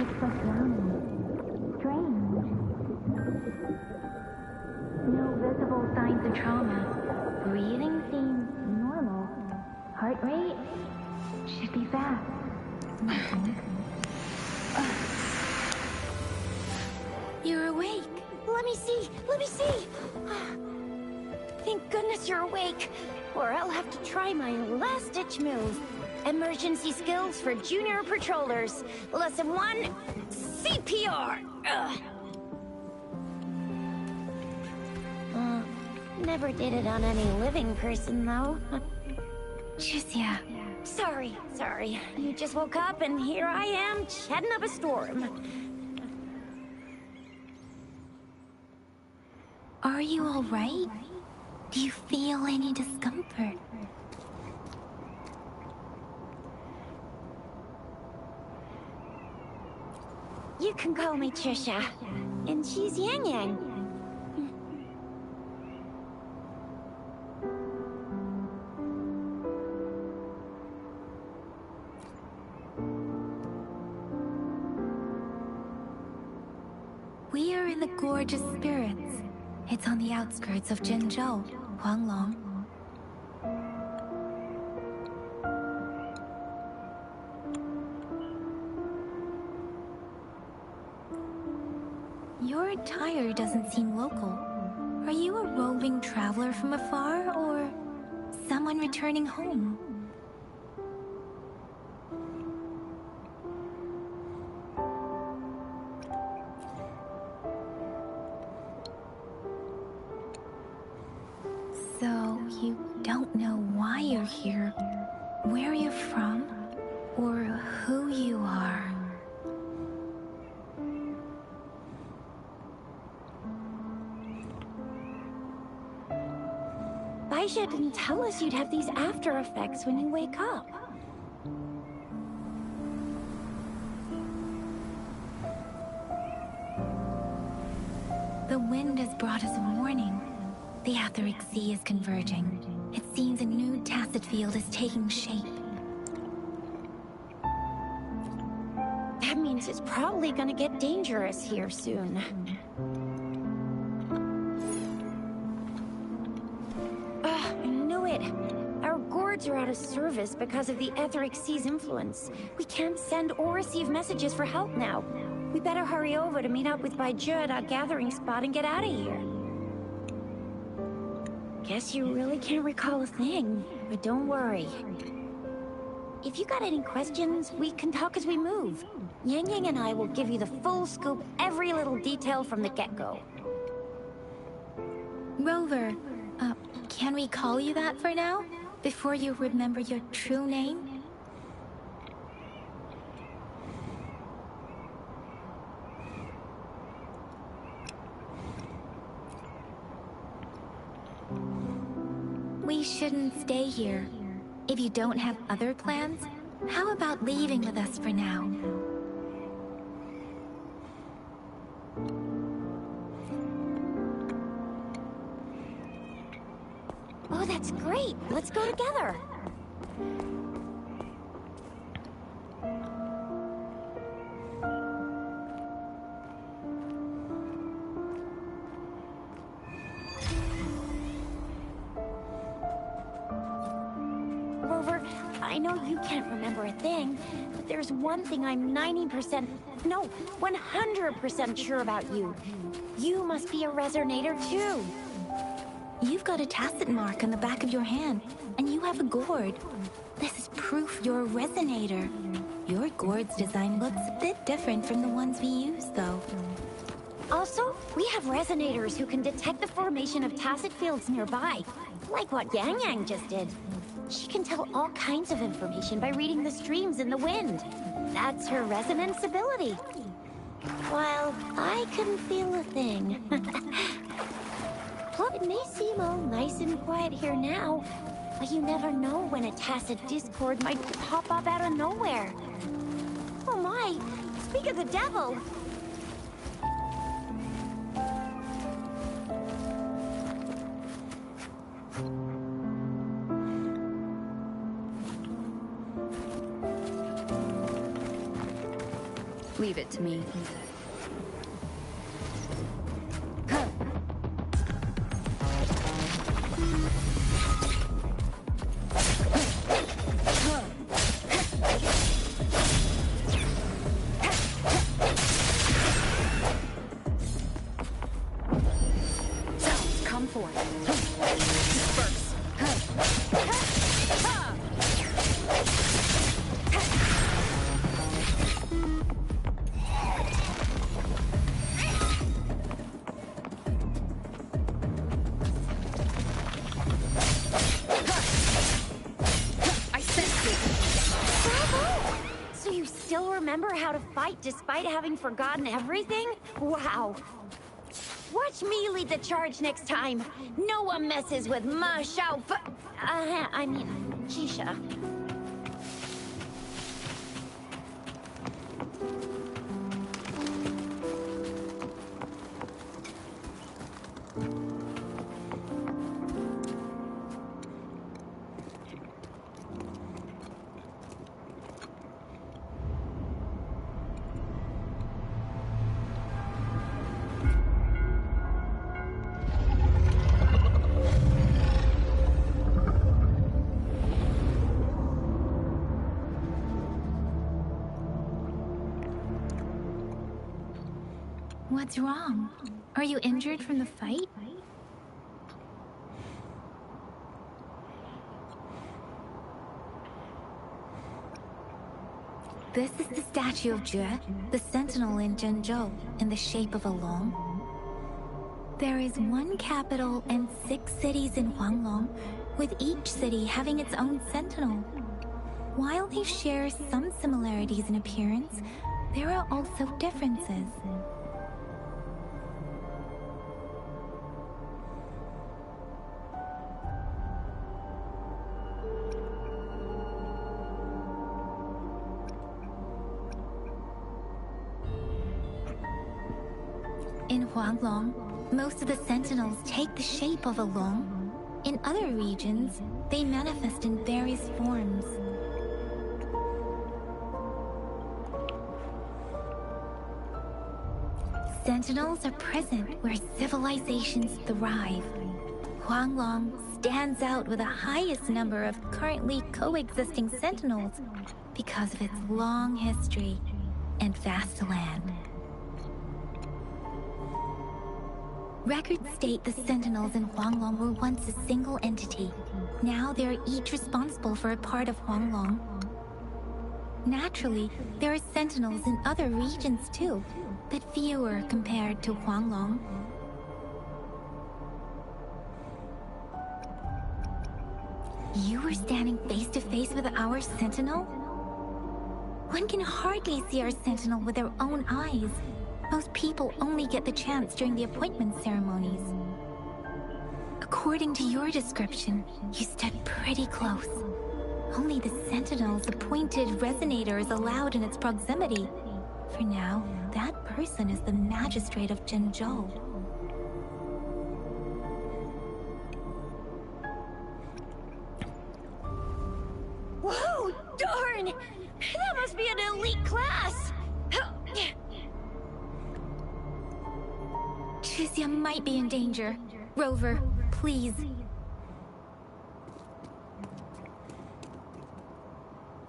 It's what's wrong. Strange. No visible signs of trauma. Breathing seems normal. Heart rate should be fast. You're awake. Let me see. Let me see. Thank goodness you're awake. Or I'll have to try my last-ditch move. Emergency skills for junior patrollers. Lesson 1, CPR. Never did it on any living person, though. Jusia. Sorry. You just woke up and here I am, chatting up a storm. Are you all right? Do you feel any discomfort? You can call me Trisha. And she's Yang Yang. We are in the Gorgeous Spirits. It's on the outskirts of Jinzhou, Huanglong. Your attire doesn't seem local. Are you a roving traveler from afar, or someone returning home? So, you don't know why you're here, where you're from, or who you are. Baisha didn't tell us you'd have these after effects when you wake up. The wind has brought us a warning. The Etheric Sea is converging. It seems a new tacit field is taking shape. That means it's probably gonna get dangerous here soon. I knew it. Our gourds are out of service because of the Etheric Sea's influence. We can't send or receive messages for help now. We better hurry over to meet up with Baiju at our gathering spot and get out of here. Guess you really can't recall a thing, but don't worry. If you got any questions, we can talk as we move. Yang Yang and I will give you the full scoop, every little detail from the get-go. Rover, can we call you that for now? Before you remember your true name? We shouldn't stay here. If you don't have other plans, how about leaving with us for now? Oh, that's great. Let's go together. Rover, I know you can't remember a thing, but there's one thing I'm 90%, no, 100% sure about you. You must be a resonator too. You've got a tacit mark on the back of your hand, and you have a gourd. This is proof you're a resonator. Your gourd's design looks a bit different from the ones we use, though. Also, we have resonators who can detect the formation of tacit fields nearby, like what Yang Yang just did. She can tell all kinds of information by reading the streams in the wind. That's her resonance ability. While I couldn't feel a thing. It may seem all nice and quiet here now, but you never know when a tacit discord might pop up out of nowhere. Oh my, speak of the devil! Leave it to me. Come forth. Disperse. I sense it. Bravo! So you still remember how to fight despite having forgotten everything? Wow. Watch me lead the charge next time. No one messes with my Shao I mean, Keisha. What's wrong? Are you injured from the fight? This is the statue of Jue, the sentinel in Zhenzhou, in the shape of a long. There is one capital and 6 cities in Huanglong, with each city having its own sentinel. While they share some similarities in appearance, there are also differences. In Huanglong, most of the sentinels take the shape of a long. In other regions, they manifest in various forms. Sentinels are present where civilizations thrive. Huanglong stands out with the highest number of currently coexisting sentinels because of its long history and vast land. Records state the sentinels in Huanglong were once a single entity. Now they are each responsible for a part of Huanglong. Naturally, there are sentinels in other regions too, but fewer compared to Huanglong. You were standing face to face with our sentinel? One can hardly see our sentinel with their own eyes. Most people only get the chance during the appointment ceremonies. According to your description, you stood pretty close. Only the Sentinel's appointed resonator is allowed in its proximity. For now, that person is the magistrate of Zhenzhou. Whoa, darn! That must be an elite class! Chizia might be in danger. Rover, please.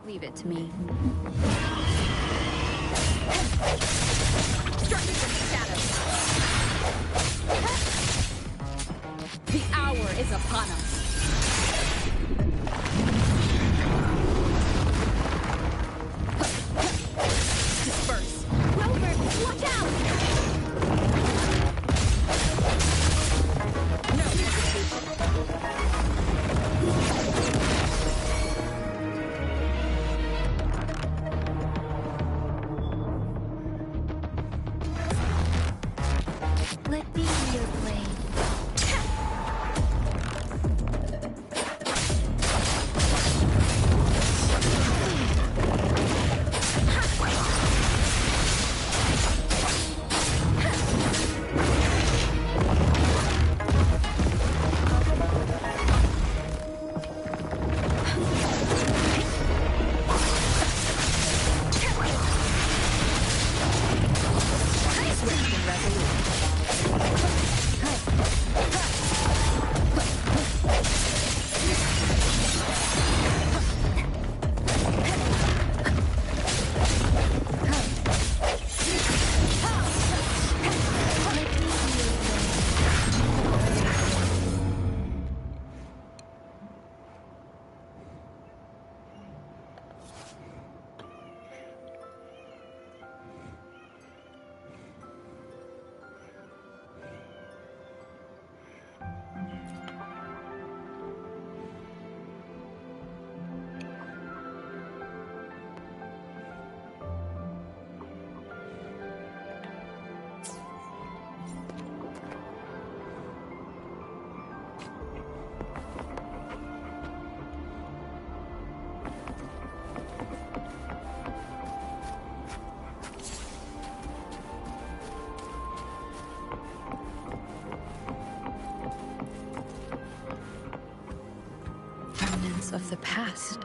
Leave it to me. Structures in shadows. The hour is upon us. Disperse. Rover, watch out! No hesitation. Let me be your blade. remnants of the past.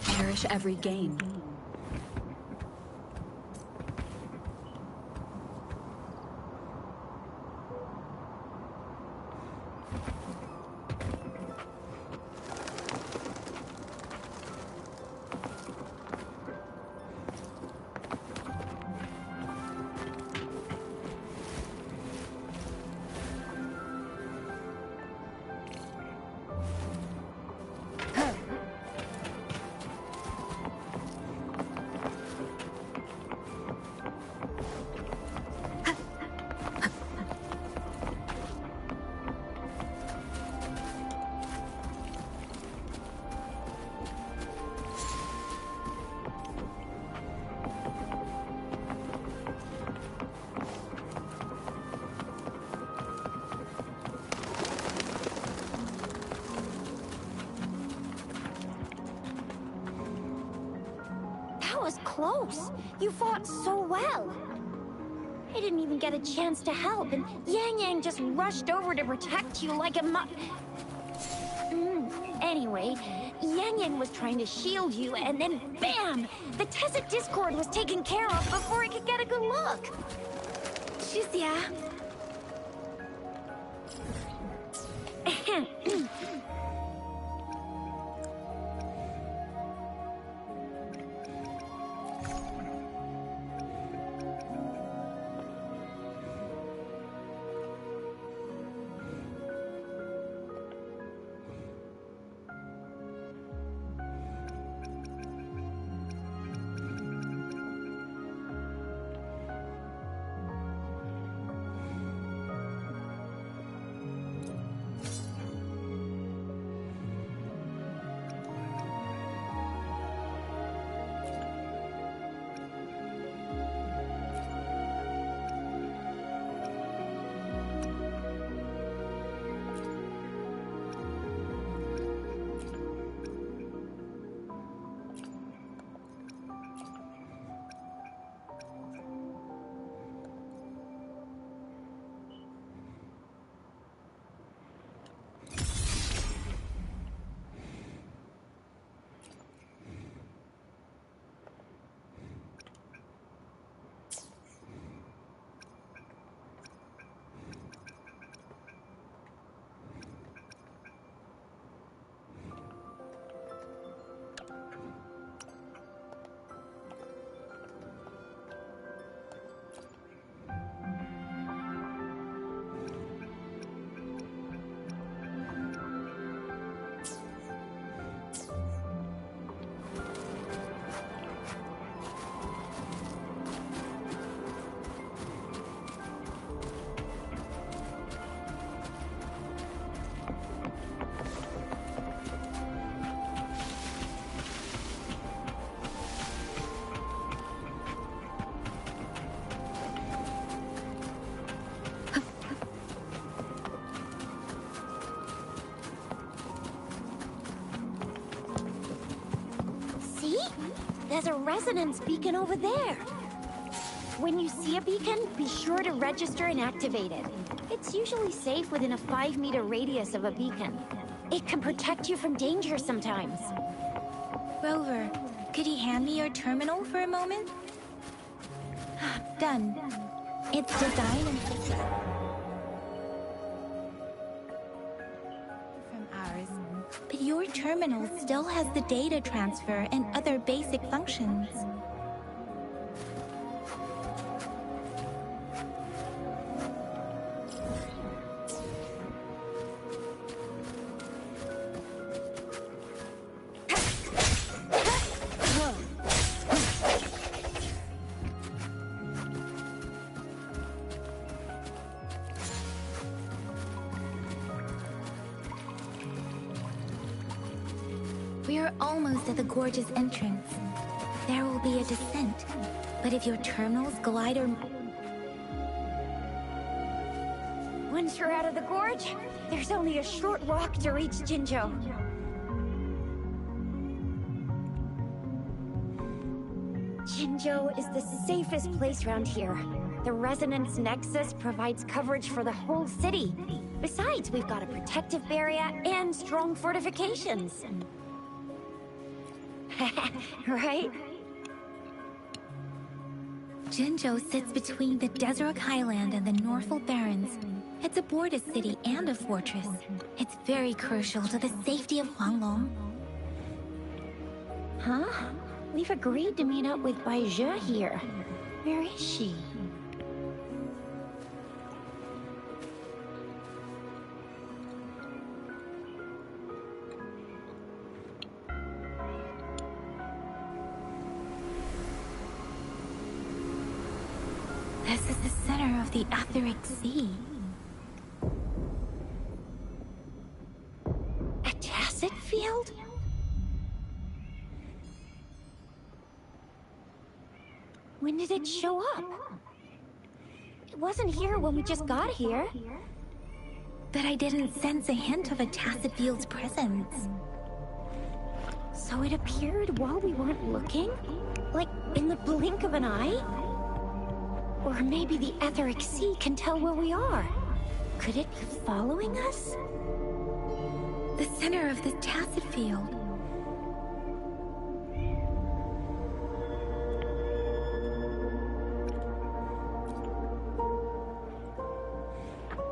Cherish every gain. That was close. You fought so well. I didn't even get a chance to help, and Yang Yang just rushed over to protect you like a Anyway, Yang Yang was trying to shield you, and then BAM! The Tessa Discord was taken care of before I could get a good look. Shizia. There's a resonance beacon over there. When you see a beacon, be sure to register and activate it. It's usually safe within a 5-meter radius of a beacon. It can protect you from danger sometimes. Rover, could you hand me your terminal for a moment? Done. It's designed and from ours, but your terminal still has the data transfer and other basic functions. We are almost at the gorge's entrance. There will be a descent, but if your terminal's glider... Once you're out of the gorge, there's only a short walk to reach Jinzhou. Jinzhou is the safest place around here. The Resonance Nexus provides coverage for the whole city. Besides, we've got a protective barrier and strong fortifications. Right? Jinzhou sits between the Desert Highland and the Norfolk Barrens. It's a border city and a fortress. It's very crucial to the safety of Huanglong. Huh? We've agreed to meet up with Baizhe here. Where is she? This is the center of the Etheric Sea. A tacit field? When did it show up? It wasn't here when we just got here. But I didn't sense a hint of a tacit field's presence. So it appeared while we weren't looking? Like in the blink of an eye? Or maybe the Etheric Sea can tell where we are. Could it be following us? The center of the tacit field.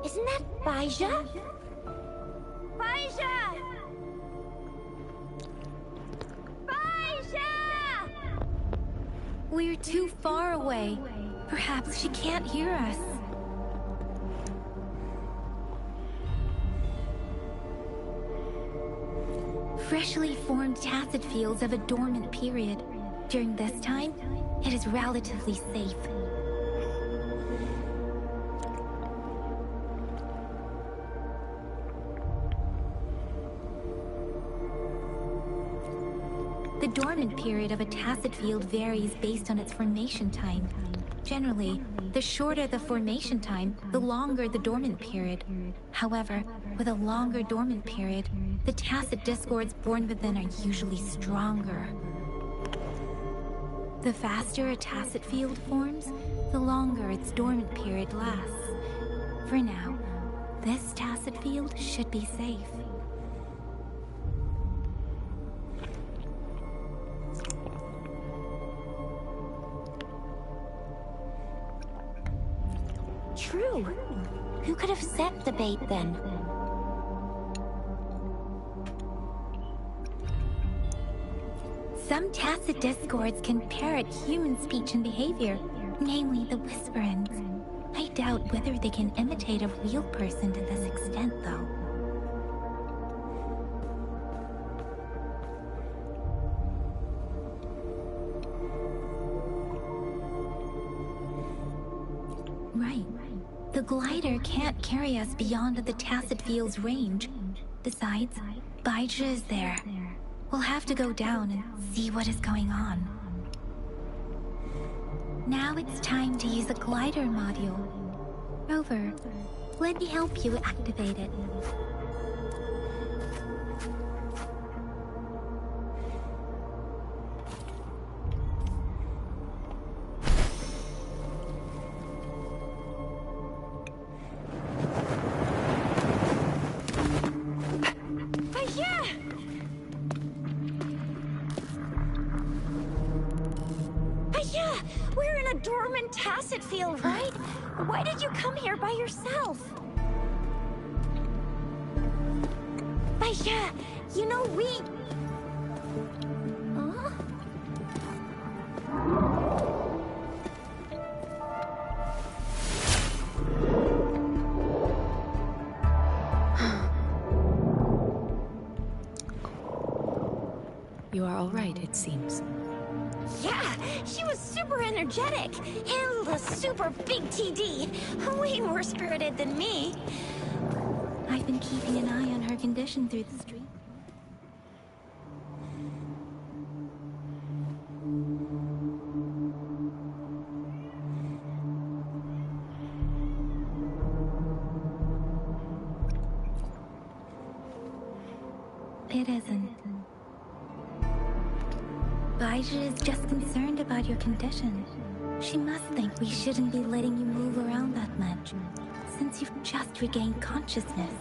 Isn't that Baizhe? Baizhe! Baizhe! We're too far away. Perhaps she can't hear us. Freshly formed tacit fields have a dormant period. During this time, it is relatively safe. The dormant period of a tacit field varies based on its formation time. Generally, the shorter the formation time, the longer the dormant period. However, with a longer dormant period, the tacit discords born within are usually stronger. The faster a tacit field forms, the longer its dormant period lasts. For now, this tacit field should be safe. True. Who could have set the bait then? Some tacit discords can parrot human speech and behavior, namely the whisperings. I doubt whether they can imitate a real person to this extent, though. Right. The glider can't carry us beyond the tacit field's range. Besides, Baizhe is there. We'll have to go down and see what is going on. Now it's time to use the glider module. Rover, let me help you activate it. in Tacit Field, right? Why did you come here by yourself? Baisha, you know we... Huh? You are all right, it seems. Yeah, she was super energetic and a super big TD. Way more spirited than me. I've been keeping an eye on her condition through the street. It isn't. Baija is just concerned about your condition. She must think we shouldn't be letting you move around that much, since you've just regained consciousness.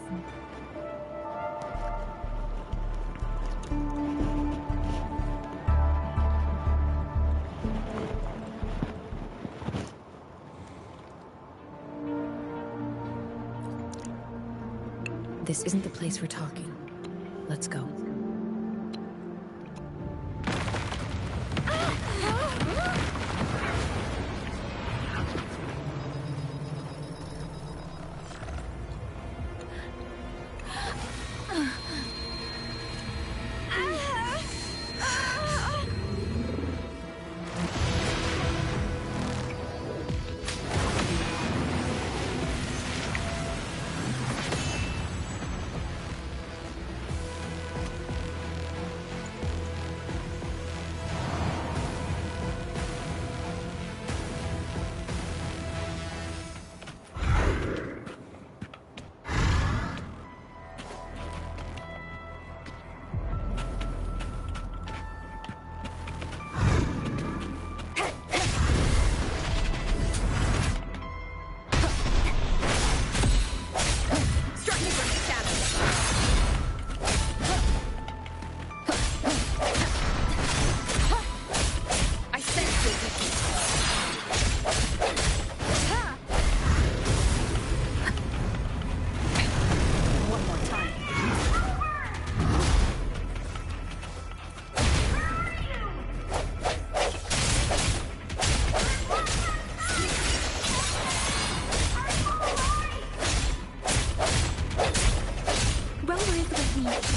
This isn't the place for talking. Let's go.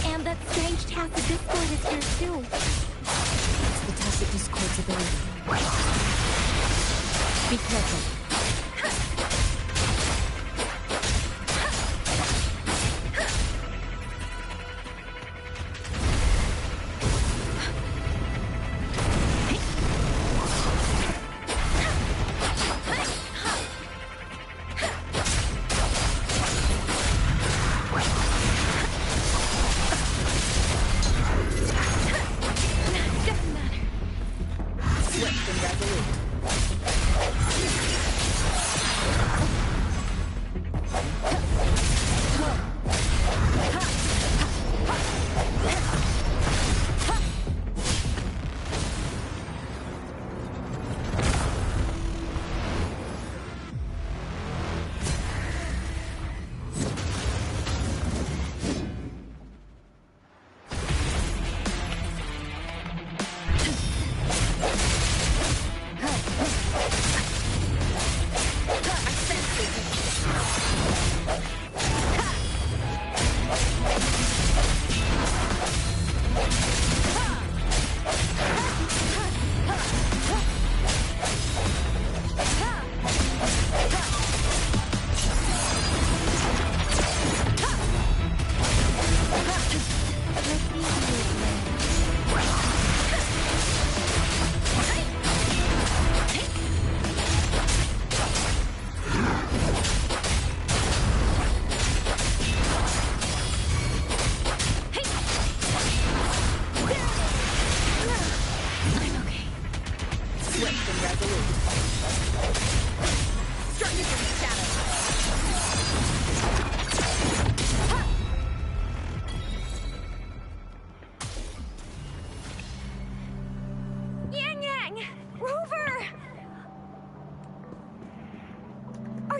And that strange Tacit Discord is here too. It's the Tacit Discord's ability. Be careful.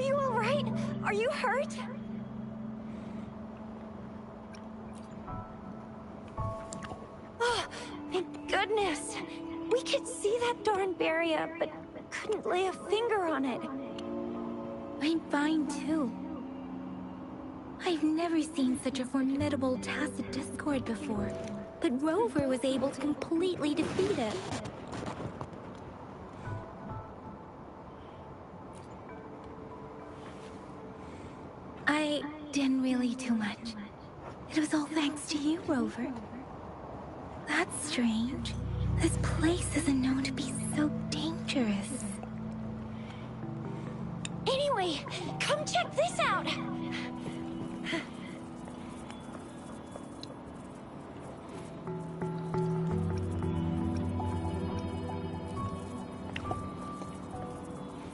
you all right? Are you hurt? Oh, thank goodness. We could see that darn barrier, but couldn't lay a finger on it. I'm fine too. I've never seen such a formidable tacit discord before, but Rover was able to completely defeat it. I didn't really do much. It was all thanks to you, Rover. That's strange. This place isn't known to be so dangerous. Anyway, come check this out!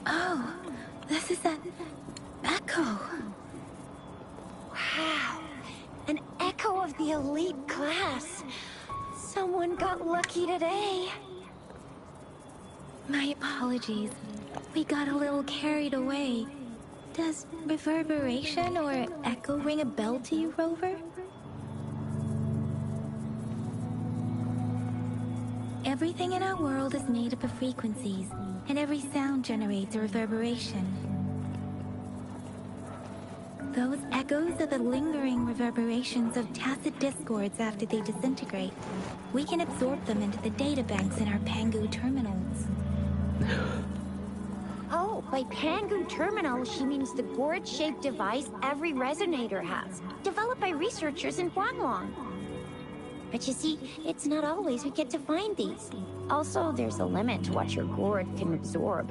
Oh, this is an echo. Wow, an echo of the elite class. Someone got lucky today. My apologies. We got a little carried away. Does reverberation or echo ring a bell to you, Rover? Everything in our world is made up of frequencies, and every sound generates a reverberation. Those echoes are the lingering reverberations of tacit discords after they disintegrate. We can absorb them into the databanks in our Pangu terminals. Oh, by Pangu Terminal, she means the gourd-shaped device every resonator has, developed by researchers in Guangwang. But you see, it's not always we get to find these. Also, there's a limit to what your gourd can absorb.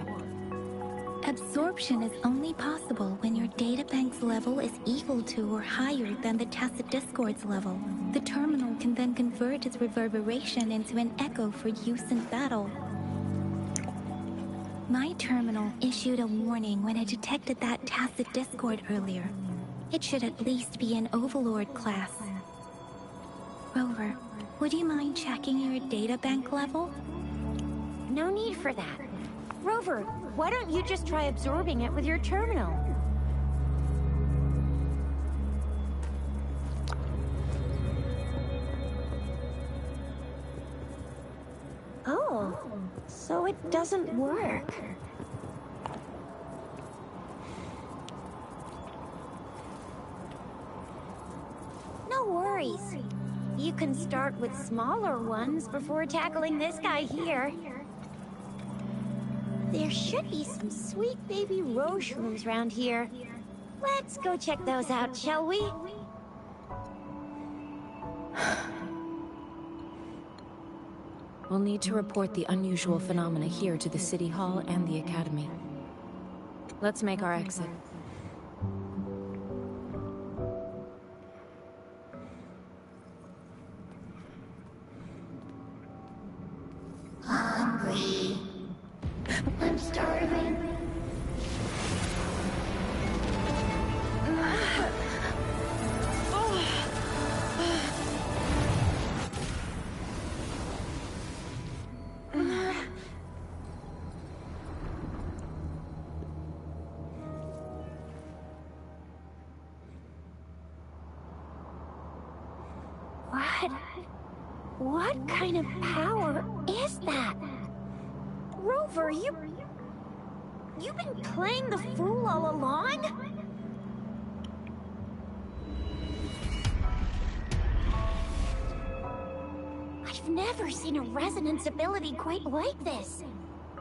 Absorption is only possible when your databank's level is equal to or higher than the tacit discord's level. The terminal can then convert its reverberation into an echo for use in battle. My terminal issued a warning when it detected that tacit discord earlier. It should at least be an Overlord class. Rover, would you mind checking your databank level? No need for that. Rover, why don't you just try absorbing it with your terminal? Oh, so it doesn't work. No worries. You can start with smaller ones before tackling this guy here. There should be some sweet baby rose shrooms around here. Let's go check those out, shall we? We'll need to report the unusual phenomena here to the City Hall and the Academy. Let's make our exit. Hungry. I'm starving. What kind of power is that? Rover, you've been playing the fool all along? I've never seen a resonance ability quite like this.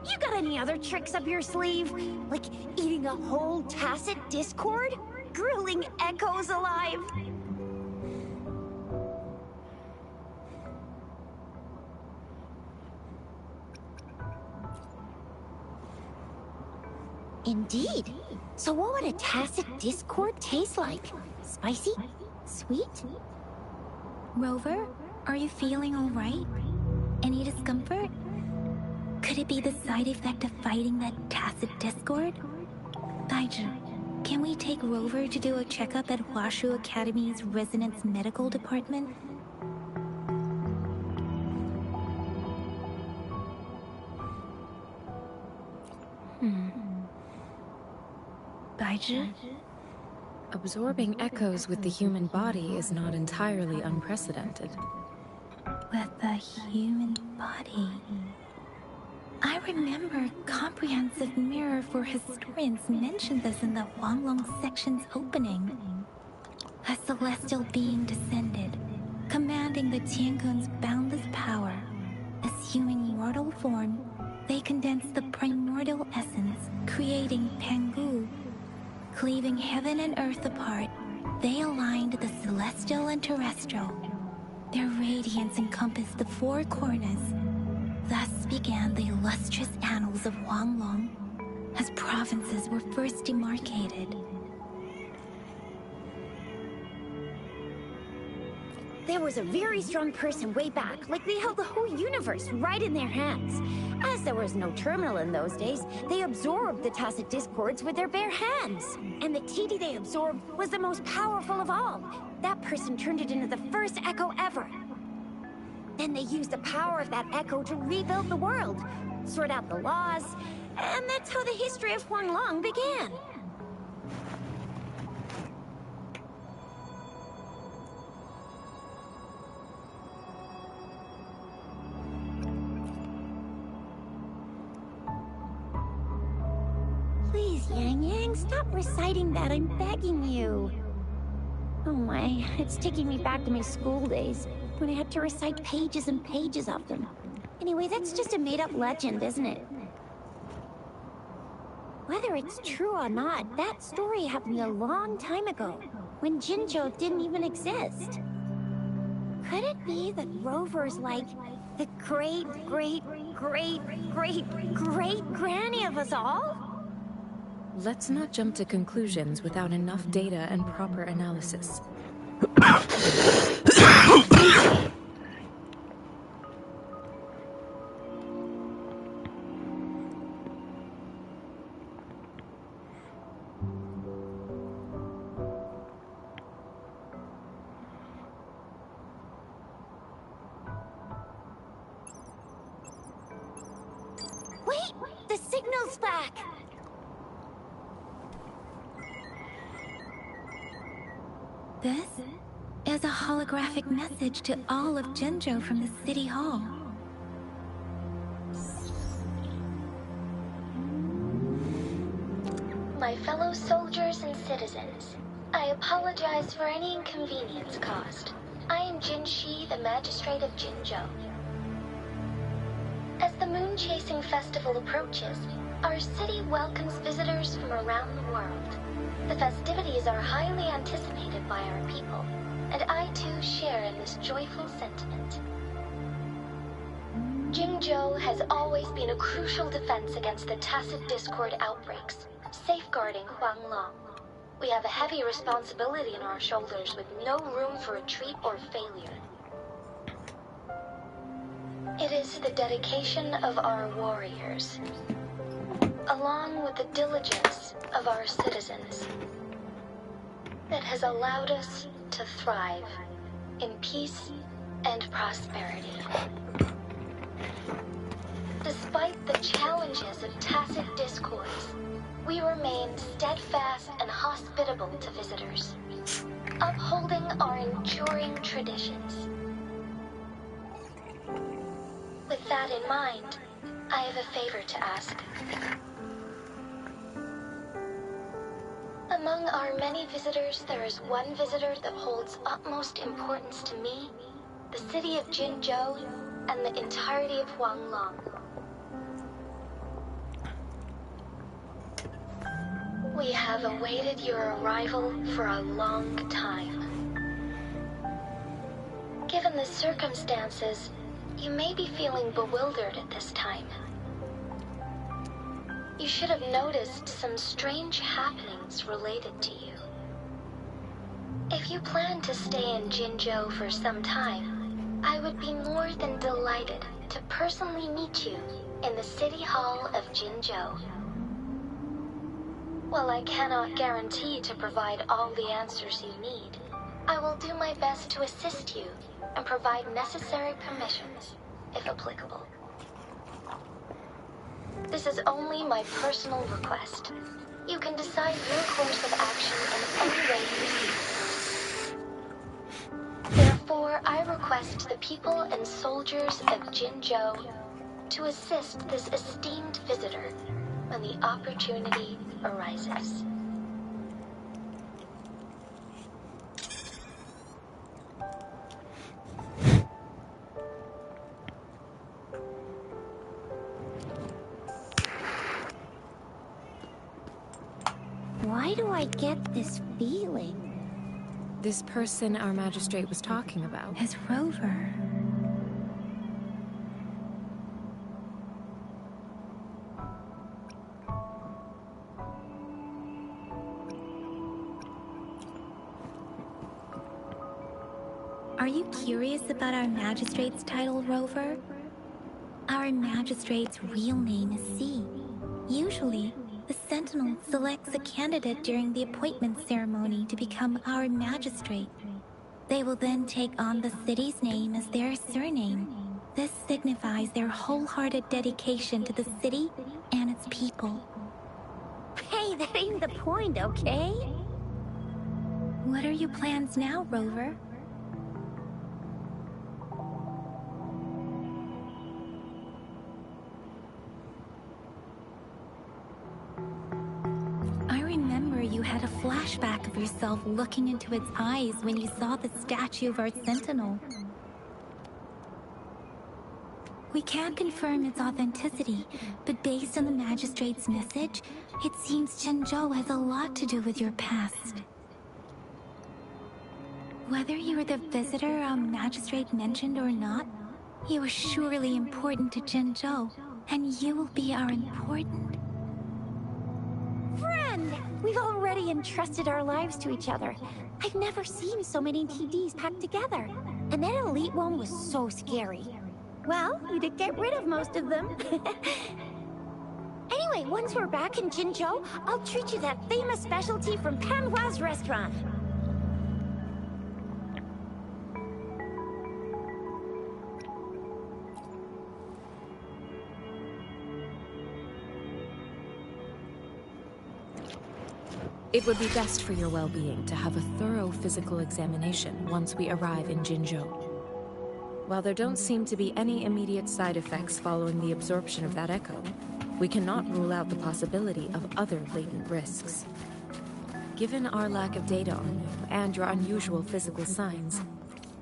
You got any other tricks up your sleeve? Like eating a whole tacit discord? Grilling echoes alive? Indeed. So what would a tacit discord taste like? Spicy? Sweet? Rover, are you feeling all right? Any discomfort? Could it be the side effect of fighting that tacit discord? Daiju, can we take Rover to do a checkup at Hwashu Academy's Resonance Medical Department? Gaizhi? Absorbing echoes with the human body is not entirely unprecedented. With the human body. I remember Comprehensive Mirror for Historians mentioned this in the Huanglong section's opening. A celestial being descended, commanding the Tiangun's boundless power. Assuming mortal form, they condensed the primordial essence, creating Pangu. Cleaving heaven and earth apart, they aligned the celestial and terrestrial. Their radiance encompassed the four corners. Thus began the illustrious annals of Huanglong, as provinces were first demarcated. There was a very strong person way back, like they held the whole universe right in their hands. As there was no terminal in those days, they absorbed the tacit discords with their bare hands. And the TD they absorbed was the most powerful of all. That person turned it into the first echo ever. Then they used the power of that echo to rebuild the world, sort out the laws, and that's how the history of Huanglong began. Please, Yang, stop reciting that, I'm begging you. Oh my, it's taking me back to my school days, when I had to recite pages and pages of them. Anyway, that's just a made-up legend, isn't it? Whether it's true or not, that story happened a long time ago, when Jinzhou didn't even exist. Could it be that Rover's like the great-great-great-great-great-granny of us all? Let's not jump to conclusions without enough data and proper analysis. Wait! The signal's back! This is a holographic message to all of Jinzhou from the City Hall. My fellow soldiers and citizens, I apologize for any inconvenience caused. I am Jin Shi, the Magistrate of Jinzhou. As the Moon-Chasing Festival approaches, our city welcomes visitors from around the world. The festivities are highly anticipated by our people, and I too share in this joyful sentiment. Jinzhou has always been a crucial defense against the tacit discord outbreaks, safeguarding Huanglong. We have a heavy responsibility on our shoulders with no room for retreat or failure. It is the dedication of our warriors, along with the diligence of our citizens, that has allowed us to thrive in peace and prosperity. Despite the challenges of tacit discords, we remain steadfast and hospitable to visitors, upholding our enduring traditions. With that in mind, I have a favor to ask. Among our many visitors, there is one visitor that holds utmost importance to me, the city of Jinzhou, and the entirety of Huanglong. We have awaited your arrival for a long time. Given the circumstances, you may be feeling bewildered at this time. You should have noticed some strange happenings related to you. If you plan to stay in Jinzhou for some time, I would be more than delighted to personally meet you in the City Hall of Jinzhou. While I cannot guarantee to provide all the answers you need, I will do my best to assist you and provide necessary permissions, if applicable. This is only my personal request. You can decide decide your course of action in any way you see. Therefore, I request the people and soldiers of Jinzhou to assist this esteemed visitor when the opportunity arises. Why do I get this feeling? This person our magistrate was talking about. As Rover. Are you curious about our magistrate's title, Rover? Our magistrate's real name is C. Usually, the Sentinel selects a candidate during the appointment ceremony to become our magistrate. They will then take on the city's name as their surname. This signifies their wholehearted dedication to the city and its people. Hey, that ain't the point, okay? What are your plans now, Rover? I remember you had a flashback of yourself looking into its eyes when you saw the statue of our Sentinel. We can't confirm its authenticity, but based on the Magistrate's message, it seems Jinzhou has a lot to do with your past. Whether you were the visitor our Magistrate mentioned or not, you are surely important to Jinzhou, and you will be our important... Friend! We've already entrusted our lives to each other. I've never seen so many TDs packed together. And that elite one was so scary. Well, you did get rid of most of them. Anyway, once we're back in Jinzhou, I'll treat you that famous specialty from Panhua's restaurant. It would be best for your well-being to have a thorough physical examination once we arrive in Jinzhou. While there don't seem to be any immediate side effects following the absorption of that echo, we cannot rule out the possibility of other latent risks. Given our lack of data on you and your unusual physical signs,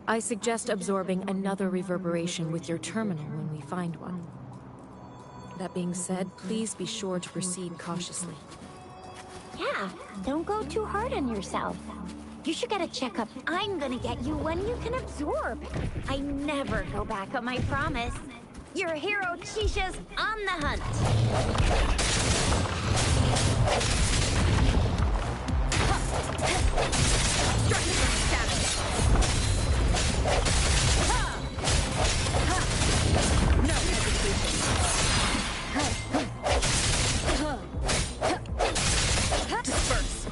I suggest absorbing another reverberation with your terminal when we find one. That being said, please be sure to proceed cautiously. Yeah, don't go too hard on yourself. You should get a checkup I'm gonna get you when you can absorb. I never go back on my promise. Your hero Chisha's on the hunt. No hesitation. Disperse.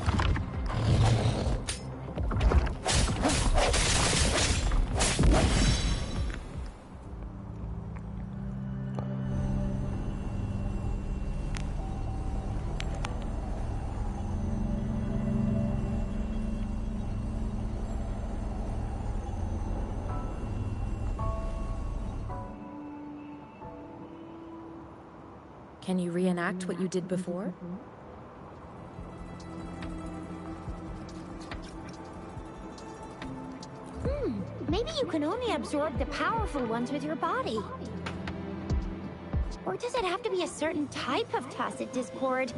Can you reenact what you did before? Maybe you can only absorb the powerful ones with your body. Or does it have to be a certain type of tacit discord?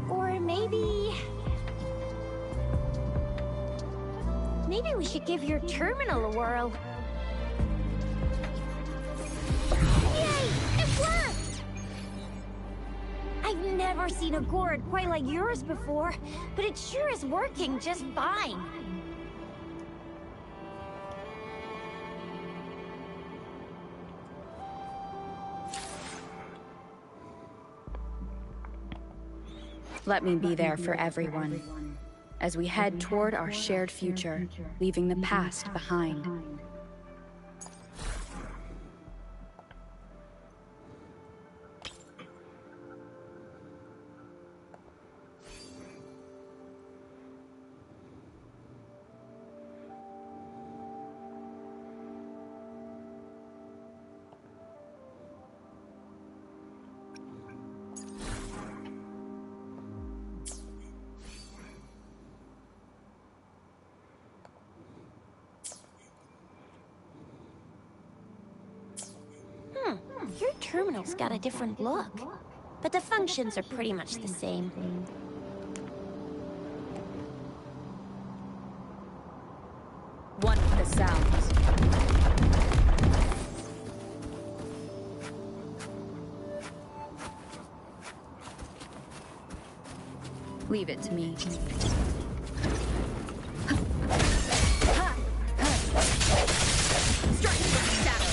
Or maybe we should give your terminal a whirl. I've never seen a gourd quite like yours before, but it sure is working just fine. Let me be there for everyone. as we head toward our shared future, leaving the past behind. Your terminal's got a different look, but the functions are pretty much the same. One with the sounds. Leave it to me. Strike from the shadows.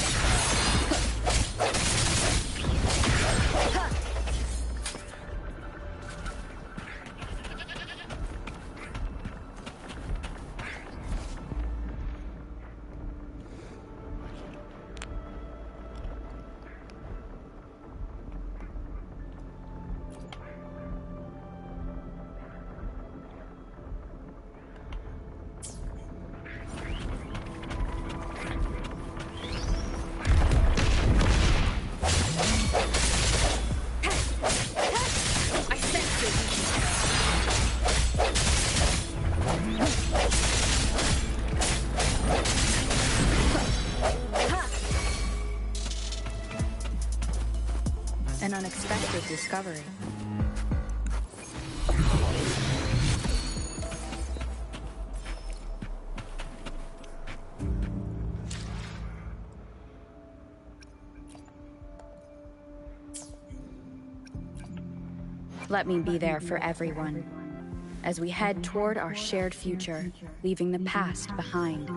An unexpected discovery. Let me be there for everyone, as we head toward our shared future, leaving the past behind.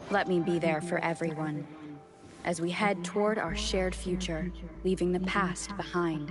Let me be there for everyone, as we head toward our shared future, leaving the past behind.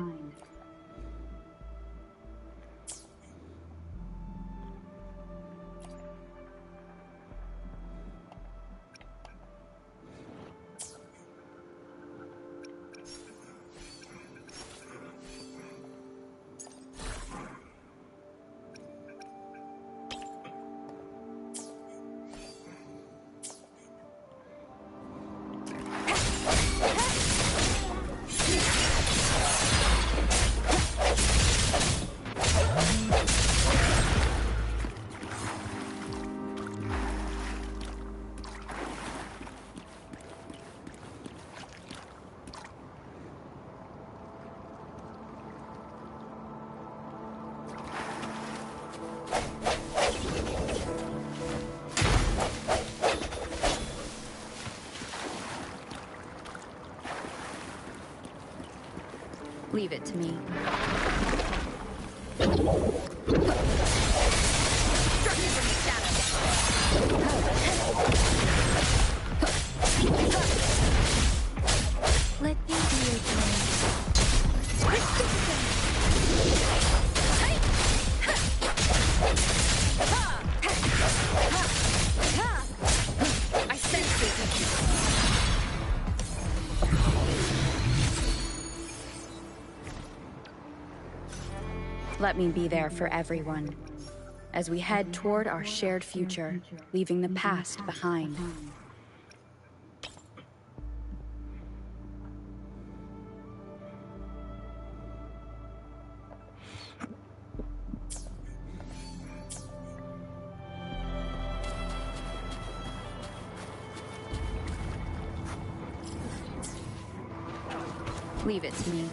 Leave it to me. Let me be your friend. I sense your weakness. Let me be there for everyone, as we head toward our shared future, leaving the past behind. Leave it to me.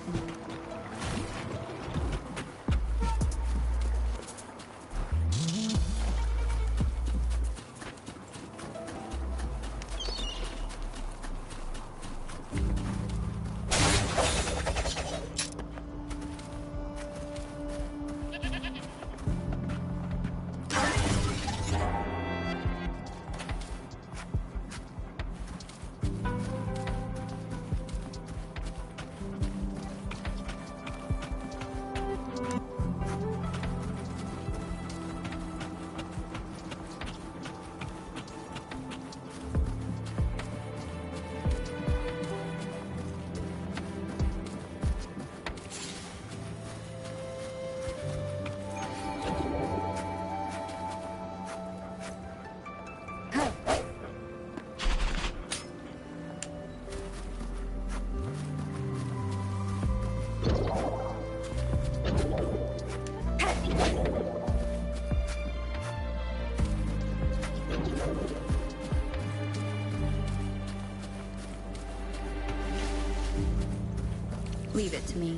Leave it to me.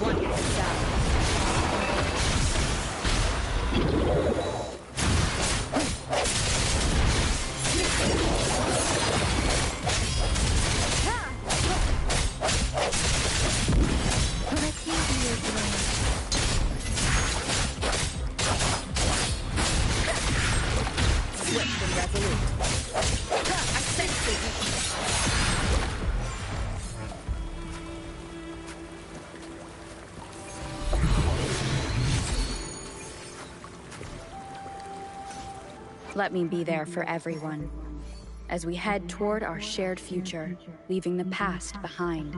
One heads up. Let's use your blade. Swift and resolute. I sense the weakness. Let me be there for everyone, as we head toward our shared future, leaving the past behind.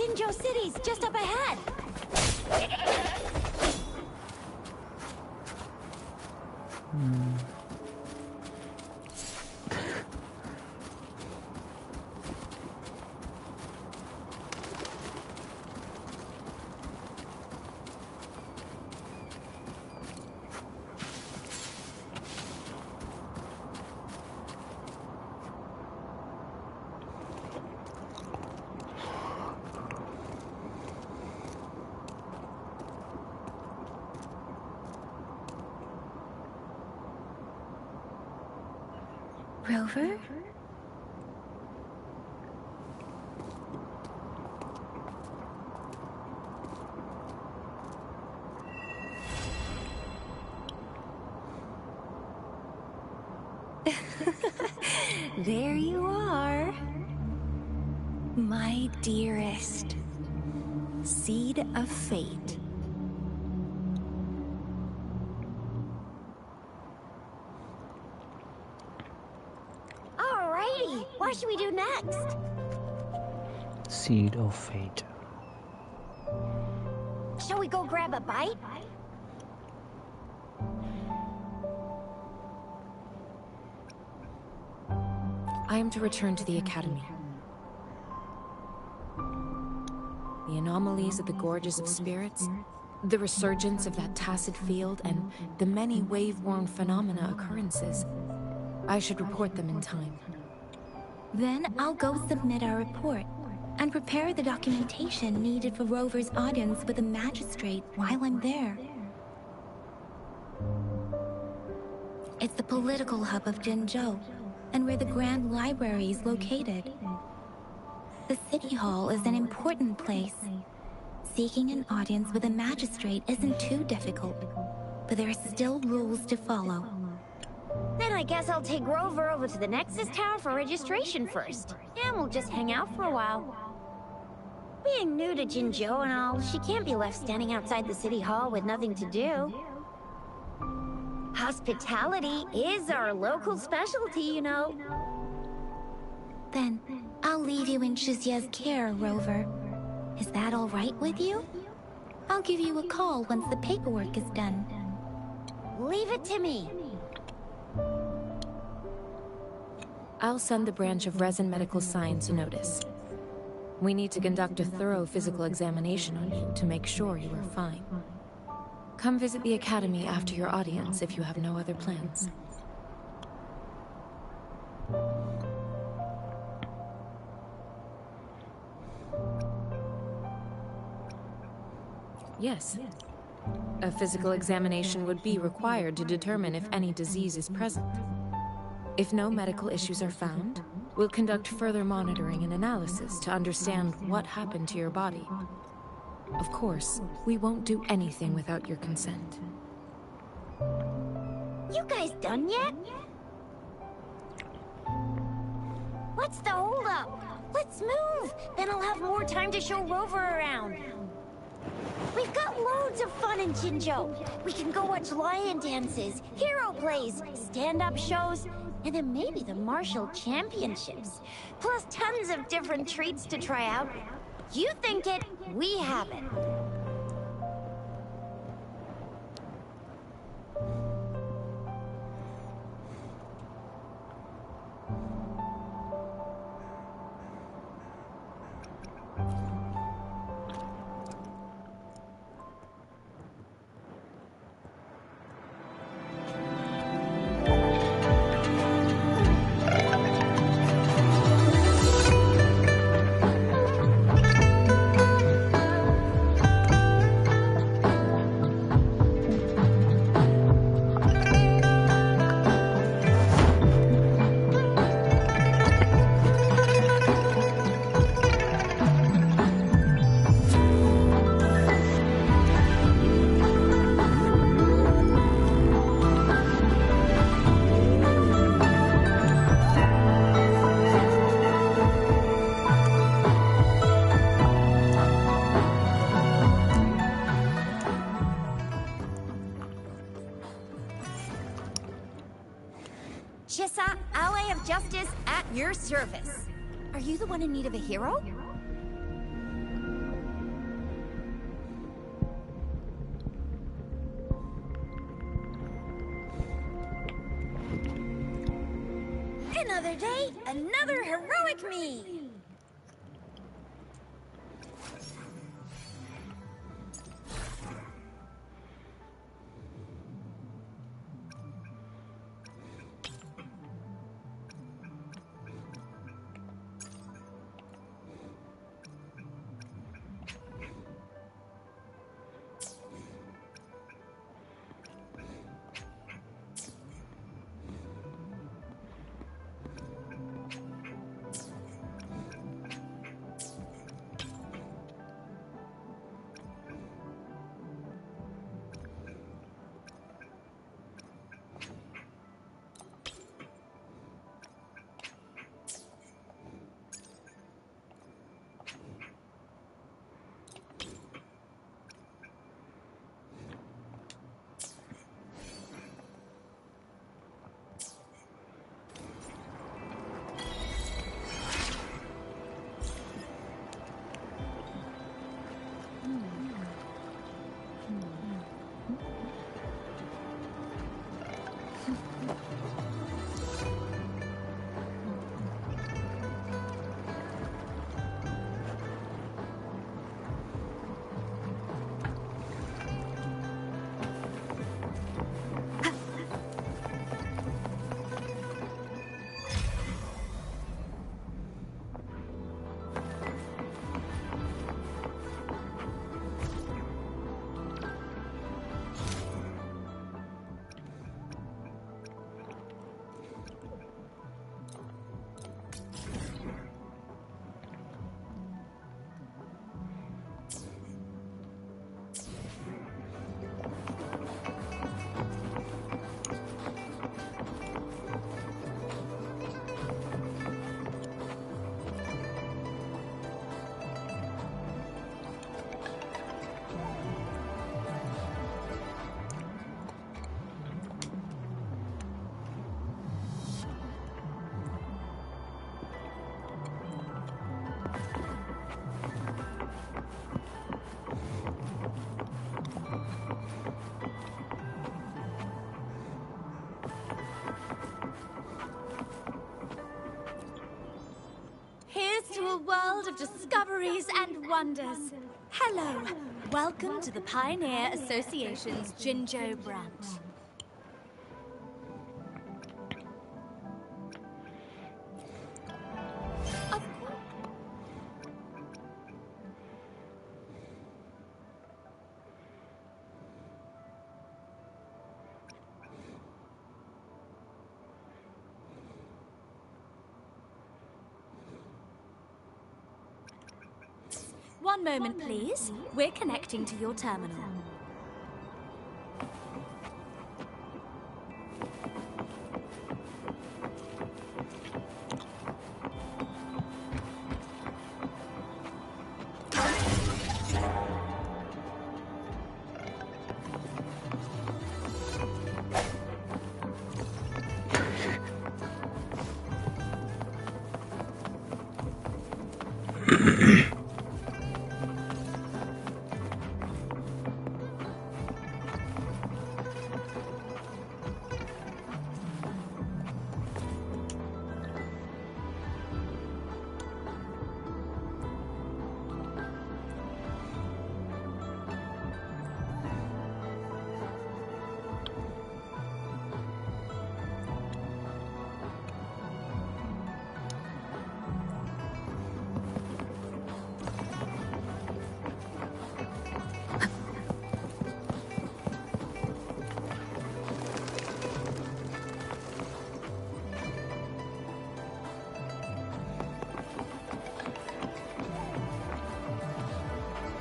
Jinzhou City's just up ahead! Rover? There you are. My dearest. Seed of fate. Alrighty, what should we do next? Seed of fate. Shall we go grab a bite? I am to return to the Academy. The anomalies of the Gorges of Spirits, the resurgence of that tacit field, and the many wave-worn phenomena occurrences. I should report them in time. Then I'll go submit our report and prepare the documentation needed for Rover's audience with the magistrate while I'm there. It's the political hub of Jinzhou, and where the Grand Library is located. The City Hall is an important place. Seeking an audience with a magistrate isn't too difficult, but there are still rules to follow. Then I guess I'll take Rover over to the Nexus Tower for registration first, and we'll just hang out for a while. Being new to Jinzhou and all, she can't be left standing outside the City Hall with nothing to do. Hospitality is our local specialty, you know. Then, I'll leave you in Shizya's care, Rover. Is that all right with you? I'll give you a call once the paperwork is done. Leave it to me. I'll send the branch of Resin Medical Science a notice. We need to conduct a thorough physical examination on you to make sure you are fine. Come visit the Academy after your audience if you have no other plans. Yes. A physical examination would be required to determine if any disease is present. If no medical issues are found, we'll conduct further monitoring and analysis to understand what happened to your body. Of course, we won't do anything without your consent. You guys done yet? What's the holdup? Let's move! Then I'll have more time to show Rover around. We've got loads of fun in Jinzhou. We can go watch lion dances, hero plays, stand-up shows, and then maybe the martial championships. Plus tons of different treats to try out. You think it, we have it. Shisa, ally of justice at your service. Are you the one in need of a hero? Another day, another heroic me! To a world of discoveries and wonders. Hello, welcome to the Pioneer Association's Jinzhou branch. One moment, please. We're connecting to your terminal.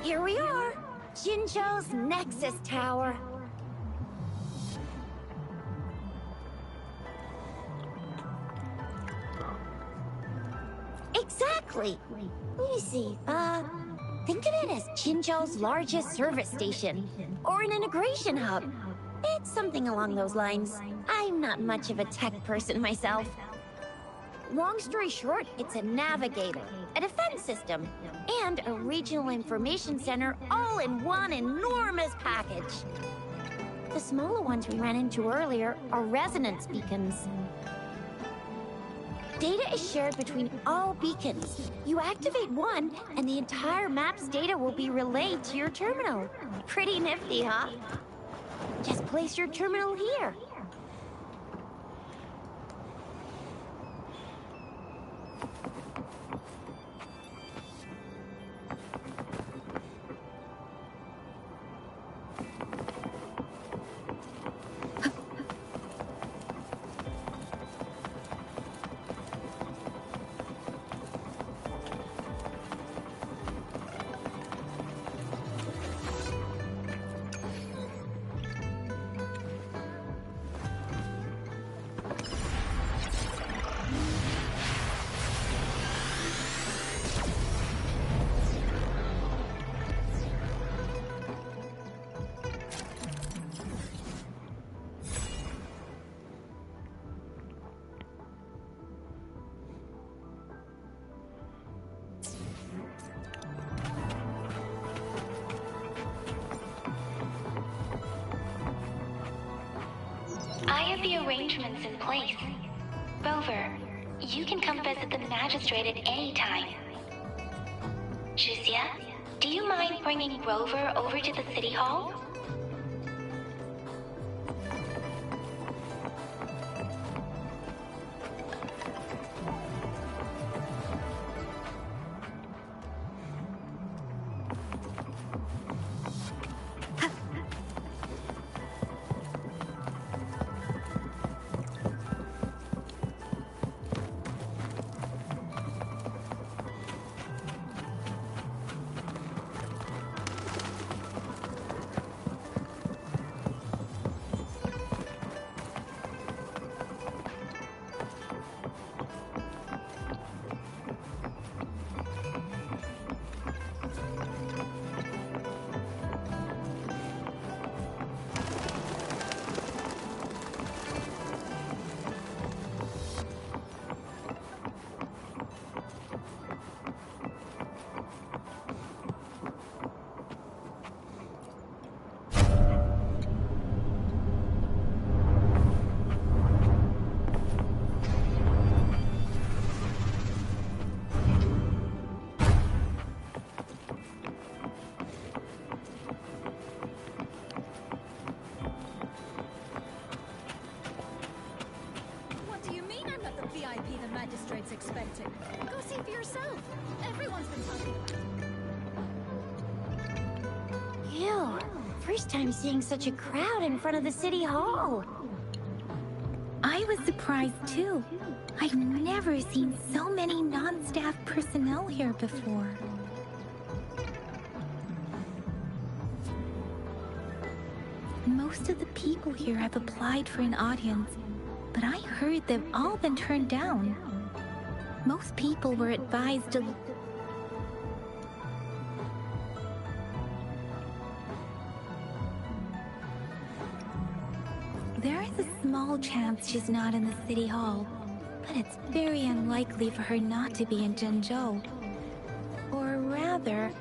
Here we are, Jinzhou's Nexus Tower. Exactly. Let me see. Think of it as Jinzhou's largest service station, or an integration hub. It's something along those lines. I'm not much of a tech person myself. Long story short, it's a navigator, a defense system, and a regional information center all in one enormous package. The smaller ones we ran into earlier are resonance beacons. data is shared between all beacons. You activate one, and the entire map's data will be relayed to your terminal. Pretty nifty, huh? Just place your terminal here. I have the arrangements in place. Rover, you can come visit the magistrate at any time. Juzia, do you mind bringing Rover over to the city hall? VIP the magistrate's expecting. Go see for yourself. Everyone's been talking about it. Ew. First time seeing such a crowd in front of the city hall. I was surprised too. I've never seen so many non-staff personnel here before. Most of the people here have applied for an audience, but I heard they've all been turned down. Most people were advised to... There is a small chance she's not in the city hall, but it's very unlikely for her not to be in Jinzhou. Or rather,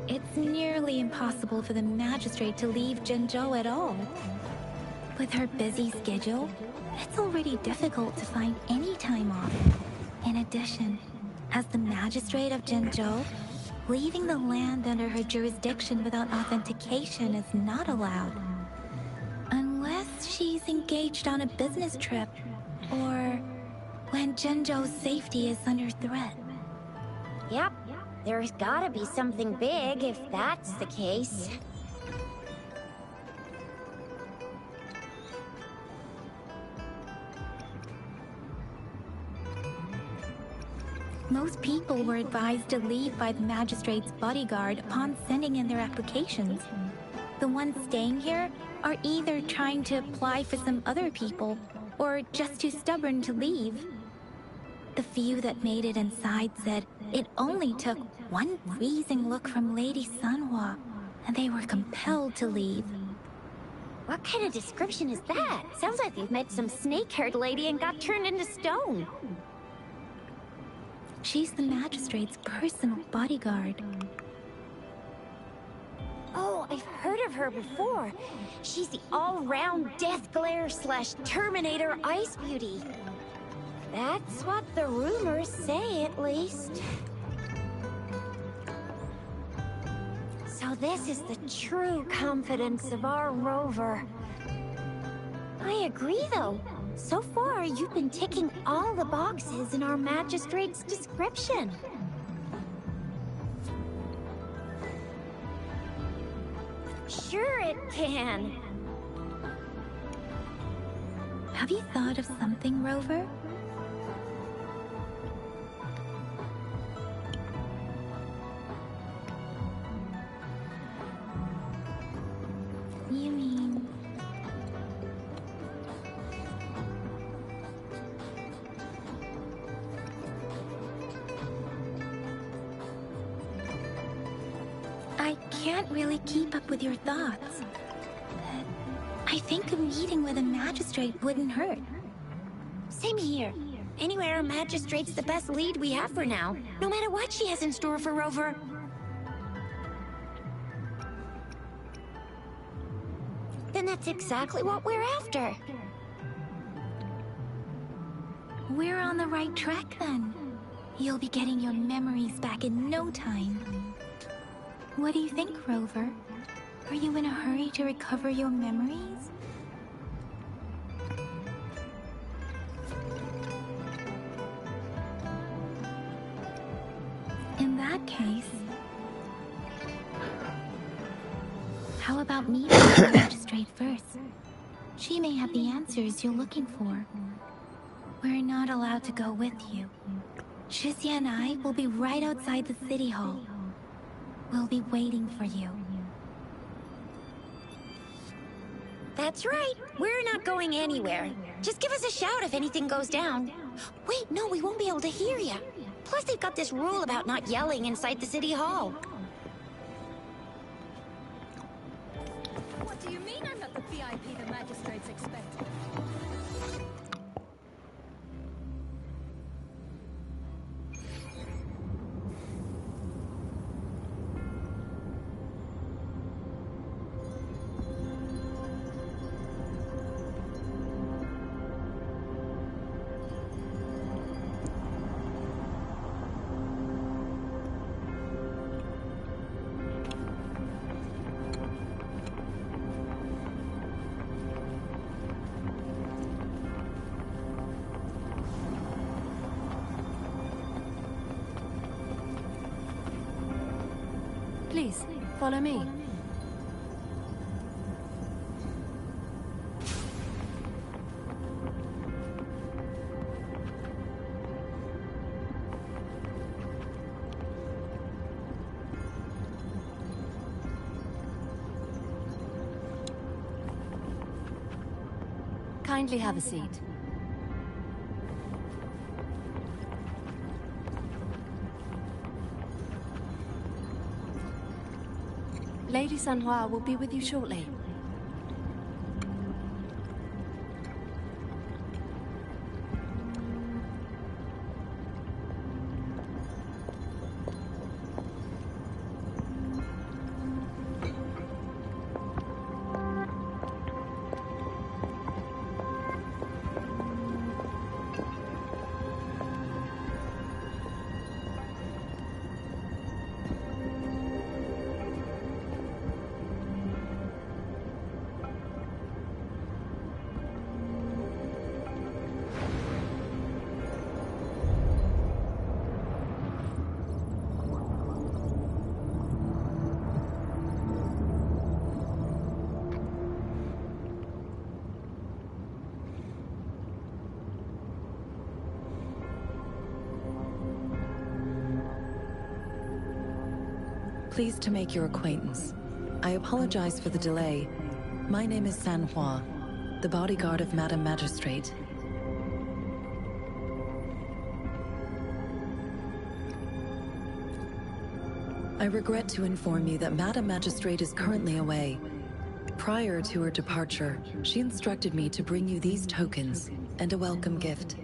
it's nearly impossible for the magistrate to leave Jinzhou at all. With her busy schedule, it's already difficult to find any time off. In addition, as the magistrate of Jinzhou, leaving the land under her jurisdiction without authentication is not allowed. Unless she's engaged on a business trip, or when Jinzhou's safety is under threat. Yep, there's gotta be something big if that's the case. Most people were advised to leave by the magistrate's bodyguard upon sending in their applications. The ones staying here are either trying to apply for some other people, or just too stubborn to leave. The few that made it inside said it only took one freezing look from Lady Sanhua, and they were compelled to leave. What kind of description is that? Sounds like you've met some snake-haired lady and got turned into stone. She's the magistrate's personal bodyguard. Oh, I've heard of her before. She's the all-round Death Glare / Terminator Ice Beauty. That's what the rumors say, at least. So this is the true confidence of our rover. I agree, though. So far, you've been ticking all the boxes in our magistrate's description. Sure it can. Have you thought of something, Rover? You mean... I can't really keep up with your thoughts. I think a meeting with a magistrate wouldn't hurt. Same here. Anywhere a magistrate's the best lead we have for now, no matter what she has in store for Rover. Then that's exactly what we're after. We're on the right track then. You'll be getting your memories back in no time. What do you think, Rover? Are you in a hurry to recover your memories? In that case, how about meeting the magistrate first? She may have the answers you're looking for. We're not allowed to go with you. Shizia and I will be right outside the city hall. We'll be waiting for you. That's right. We're not going anywhere. Just give us a shout if anything goes down. Wait, no, we won't be able to hear you. Plus, they've got this rule about not yelling inside the city hall. What do you mean I'm not the VIP the magistrates expect? Please, follow me. Kindly have a seat. Lady Sanhua will be with you shortly. Pleased to make your acquaintance. I apologize for the delay. My name is Sanhua, the bodyguard of Madam Magistrate. I regret to inform you that Madam Magistrate is currently away. Prior to her departure, she instructed me to bring you these tokens and a welcome gift.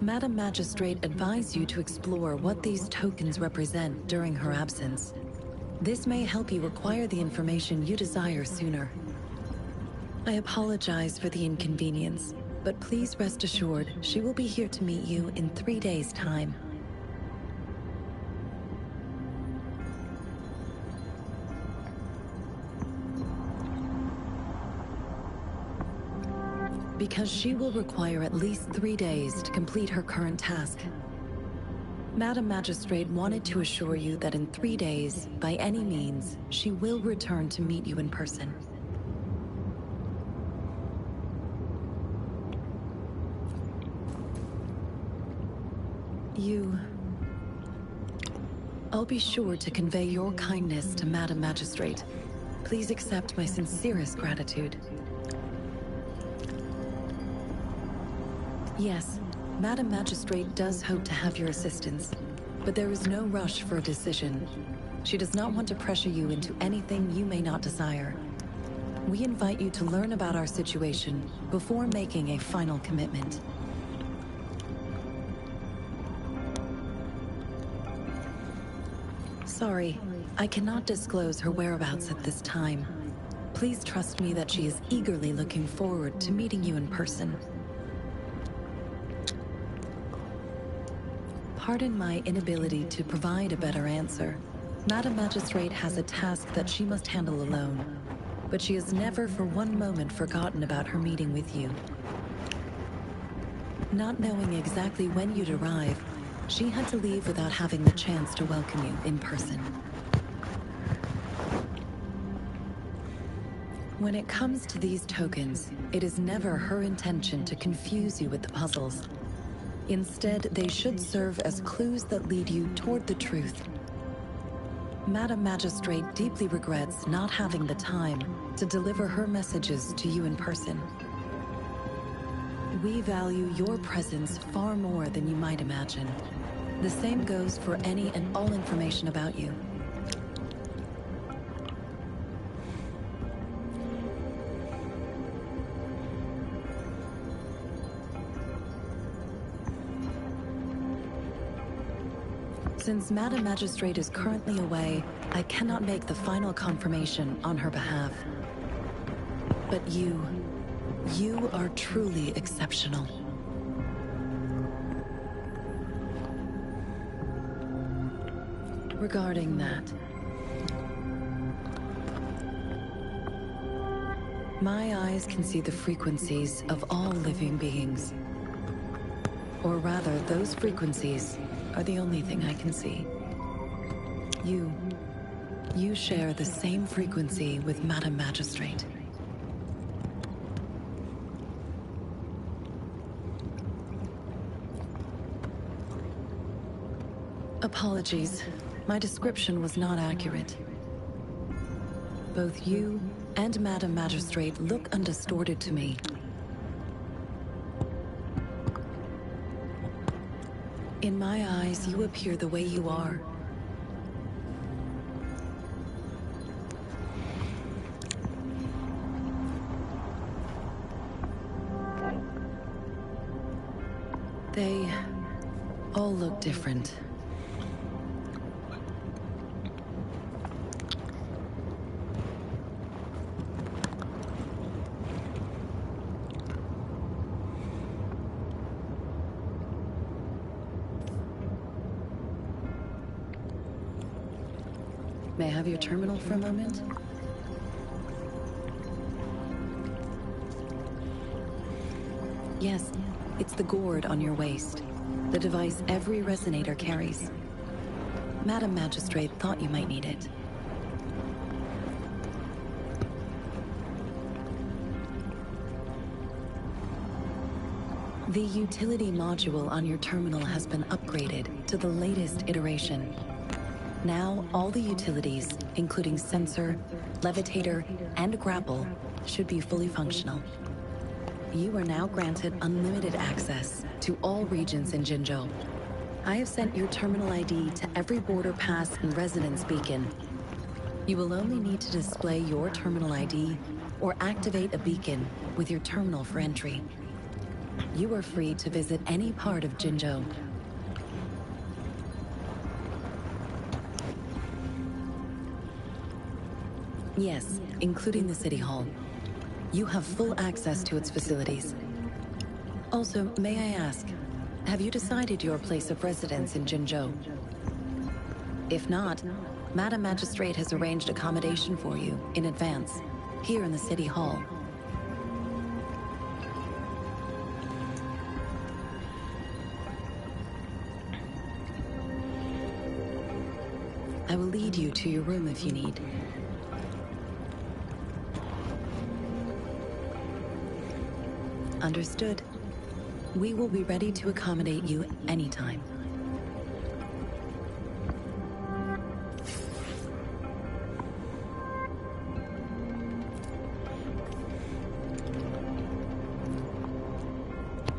Madam Magistrate advised you to explore what these tokens represent during her absence. This may help you acquire the information you desire sooner. I apologize for the inconvenience, but please rest assured she will be here to meet you in 3 days' time. Because she will require at least 3 days to complete her current task. Madam Magistrate wanted to assure you that in 3 days, by any means, she will return to meet you in person. I'll be sure to convey your kindness to Madam Magistrate. Please accept my sincerest gratitude. Yes, Madam Magistrate does hope to have your assistance, but there is no rush for a decision. She does not want to pressure you into anything you may not desire. We invite you to learn about our situation before making a final commitment. Sorry, I cannot disclose her whereabouts at this time. Please trust me that she is eagerly looking forward to meeting you in person. Pardon my inability to provide a better answer. Madam Magistrate has a task that she must handle alone, but she has never for one moment forgotten about her meeting with you. Not knowing exactly when you'd arrive, she had to leave without having the chance to welcome you in person. When it comes to these tokens, it is never her intention to confuse you with the puzzles. Instead, they should serve as clues that lead you toward the truth. Madam Magistrate deeply regrets not having the time to deliver her messages to you in person. We value your presence far more than you might imagine. The same goes for any and all information about you. Since Madam Magistrate is currently away, I cannot make the final confirmation on her behalf. But you are truly exceptional. Regarding that, my eyes can see the frequencies of all living beings. Or rather, those frequencies are the only thing I can see. You share the same frequency with Madam Magistrate. Apologies, my description was not accurate. Both you and Madam Magistrate look undistorted to me. In my eyes, you appear the way you are. They all look different. May I have your terminal for a moment? Yes, it's the gourd on your waist. The device every resonator carries. Madam Magistrate thought you might need it. The utility module on your terminal has been upgraded to the latest iteration. Now, all the utilities, including sensor, levitator, and grapple, should be fully functional. You are now granted unlimited access to all regions in Jinzhou. I have sent your terminal ID to every border pass and resonance beacon. You will only need to display your terminal ID or activate a beacon with your terminal for entry. You are free to visit any part of Jinzhou. Yes, including the City Hall. you have full access to its facilities. Also, may I ask, have you decided your place of residence in Jinzhou? If not, Madam Magistrate has arranged accommodation for you in advance, here in the City Hall. I will lead you to your room if you need. Understood. We will be ready to accommodate you anytime.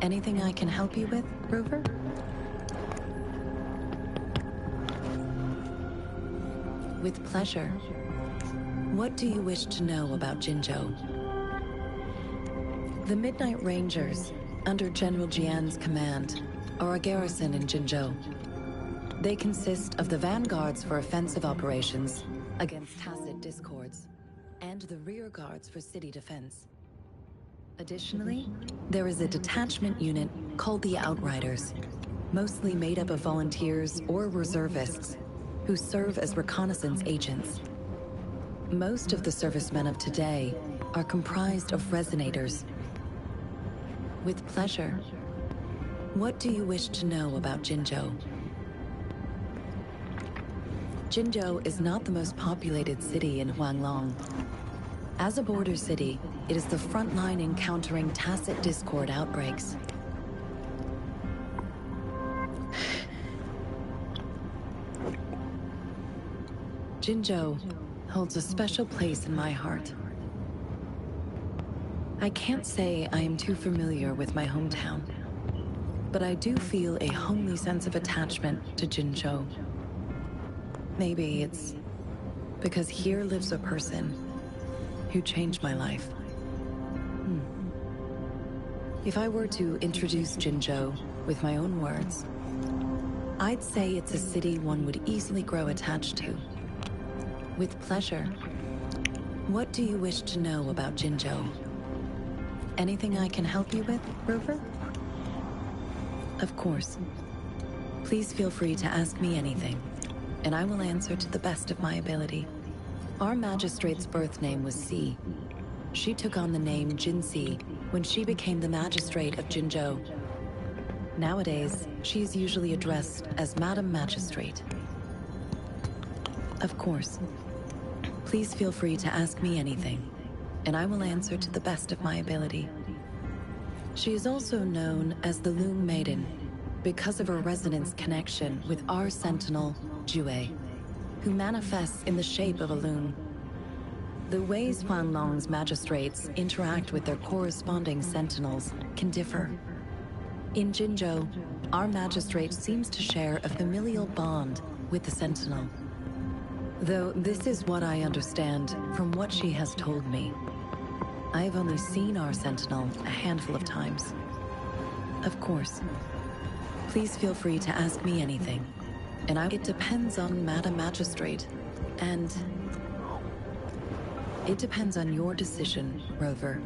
Anything I can help you with, Rover? With pleasure. What do you wish to know about Jinzhou? The Midnight Rangers, under General Jian's command, are a garrison in Jinzhou. They consist of the vanguards for offensive operations against tacit discords, and the rear guards for city defense. Additionally, there is a detachment unit called the Outriders, mostly made up of volunteers or reservists who serve as reconnaissance agents. Most of the servicemen of today are comprised of resonators. With pleasure. What do you wish to know about Jinzhou? Jinzhou is not the most populated city in Huanglong. As a border city, it is the front line in countering tacit discord outbreaks. Jinzhou holds a special place in my heart. I can't say I am too familiar with my hometown, but I do feel a homely sense of attachment to Jinzhou. Maybe it's because here lives a person who changed my life. If I were to introduce Jinzhou with my own words, I'd say it's a city one would easily grow attached to. With pleasure. What do you wish to know about Jinzhou? Anything I can help you with, Rover? Of course. Please feel free to ask me anything, and I will answer to the best of my ability. Our magistrate's birth name was Si. She took on the name Jinsi when she became the magistrate of Jinzhou. Nowadays, she is usually addressed as Madam Magistrate. Of course. Please feel free to ask me anything, and I will answer to the best of my ability. She is also known as the Loom Maiden because of her resonance connection with our sentinel, Jue, who manifests in the shape of a loom. The ways Huanglong's magistrates interact with their corresponding sentinels can differ. In Jinzhou, our magistrate seems to share a familial bond with the sentinel. Though this is what I understand from what she has told me. I've only seen our sentinel a handful of times. Of course. Please feel free to ask me anything. It depends on Madam Magistrate, and it depends on your decision, Rover.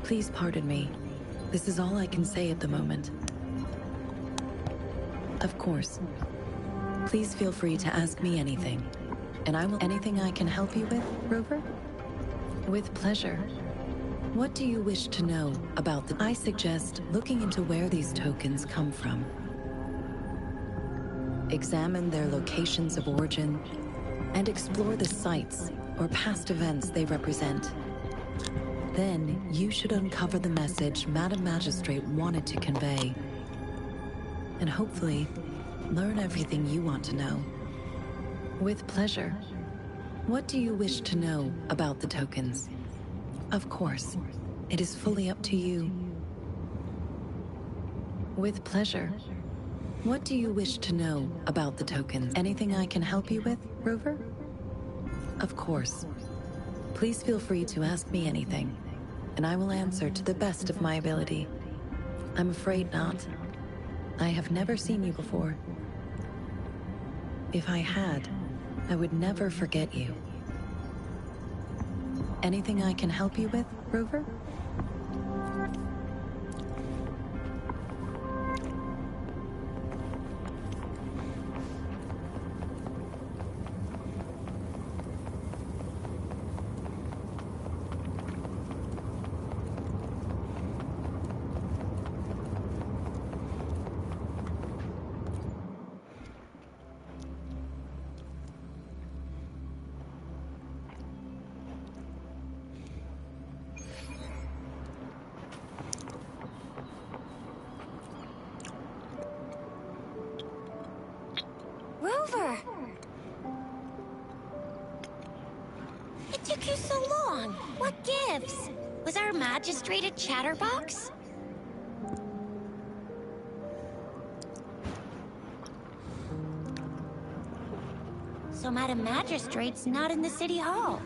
Please pardon me. This is all I can say at the moment. Of course. Please feel free to ask me anything, and I will. Anything I can help you with, Rover? With pleasure. What do you wish to know about the... I suggest looking into where these tokens come from. Examine their locations of origin, and explore the sites or past events they represent. Then, you should uncover the message Madam Magistrate wanted to convey. And hopefully, learn everything you want to know. With pleasure. What do you wish to know about the tokens? Of course, it is fully up to you. With pleasure. What do you wish to know about the tokens? Anything I can help you with, Rover? Of course. Please feel free to ask me anything, and I will answer to the best of my ability. I'm afraid not. I have never seen you before. If I had, I would never forget you. Anything I can help you with, Rover? Rover! It took you so long. What gives? Was our magistrate a chatterbox? So Madam Magistrate's not in the city hall.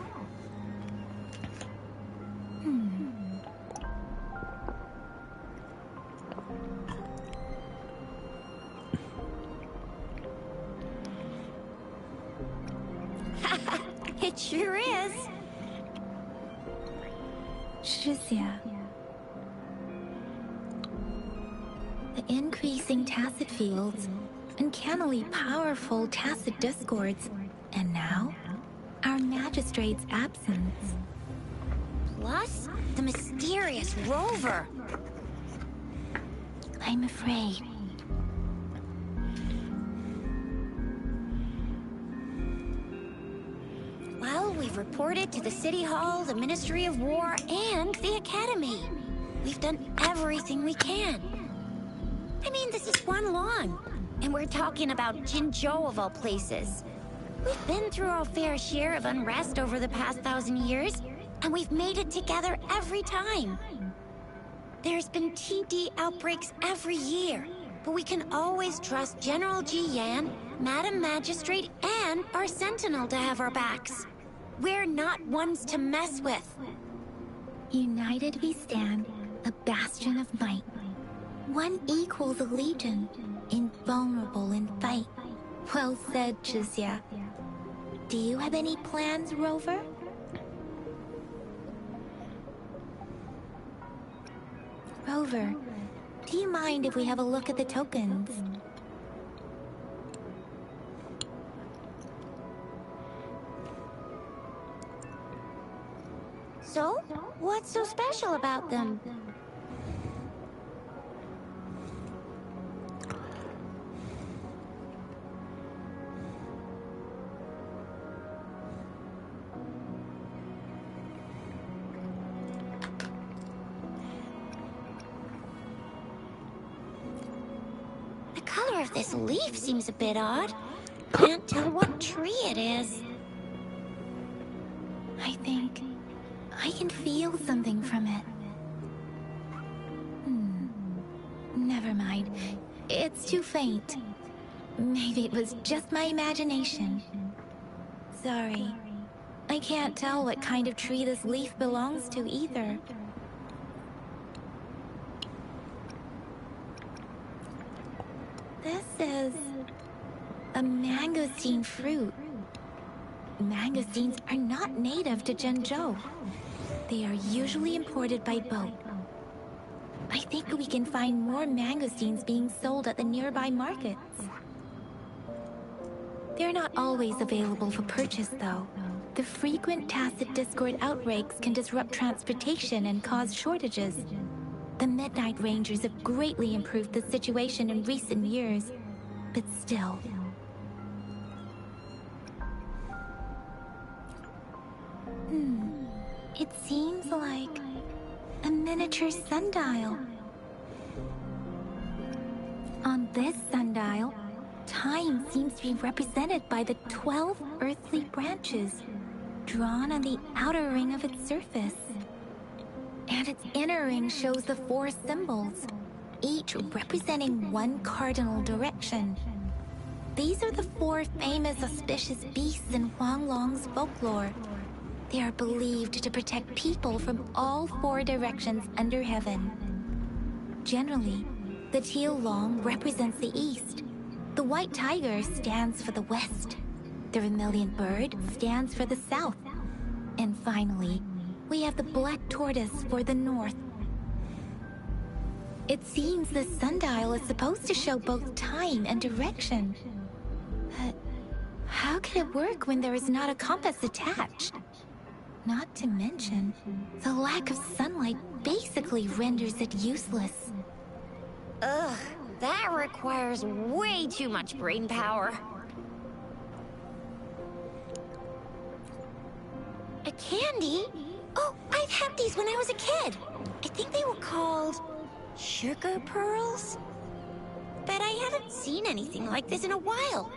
It sure is. Shizia. The increasing tacit fields, uncannily powerful tacit discords, and now, our magistrate's absence. Plus, the mysterious Rover. I'm afraid. Well, we've reported to the City Hall, the Ministry of War, and the Academy. We've done everything we can. I mean, this is one long. And we're talking about Jinzhou of all places. We've been through our fair share of unrest over the past 1,000 years, and we've made it together every time. There's been TD outbreaks every year, but we can always trust General Ji Yan, Madam Magistrate, and our Sentinel to have our backs. We're not ones to mess with. United we stand, a bastion of might. One equals a legion, invulnerable in fight. Well said, Chizia. Do you have any plans, Rover? Rover, do you mind if we have a look at the tokens? So, what's so special about them? The color of this leaf seems a bit odd. Can't tell what tree it is. I think I can feel something from it. Never mind. It's too faint. Maybe it was just my imagination. Sorry. I can't tell what kind of tree this leaf belongs to either. This is a mangosteen fruit. Mangosteens are not native to Zhenzhou. They are usually imported by boat. I think we can find more mangosteens being sold at the nearby markets. They're not always available for purchase, though. The frequent tacit discord outbreaks can disrupt transportation and cause shortages. The Midnight Rangers have greatly improved the situation in recent years, but still. It seems like a miniature sundial. On this sundial, time seems to be represented by the 12 earthly branches drawn on the outer ring of its surface. And its inner ring shows the 4 symbols, each representing one cardinal direction. These are the 4 famous auspicious beasts in Huanglong's folklore. They are believed to protect people from all 4 directions under heaven. Generally, the teal long represents the east. The white tiger stands for the west. The vermilion bird stands for the south. And finally, We have the black tortoise for the north. It seems the sundial is supposed to show both time and direction. But how can it work when there is not a compass attached? Not to mention, the lack of sunlight basically renders it useless. Ugh, that requires way too much brain power. A candy? Oh, I've had these when I was a kid. I think they were called sugar pearls? But I haven't seen anything like this in a while.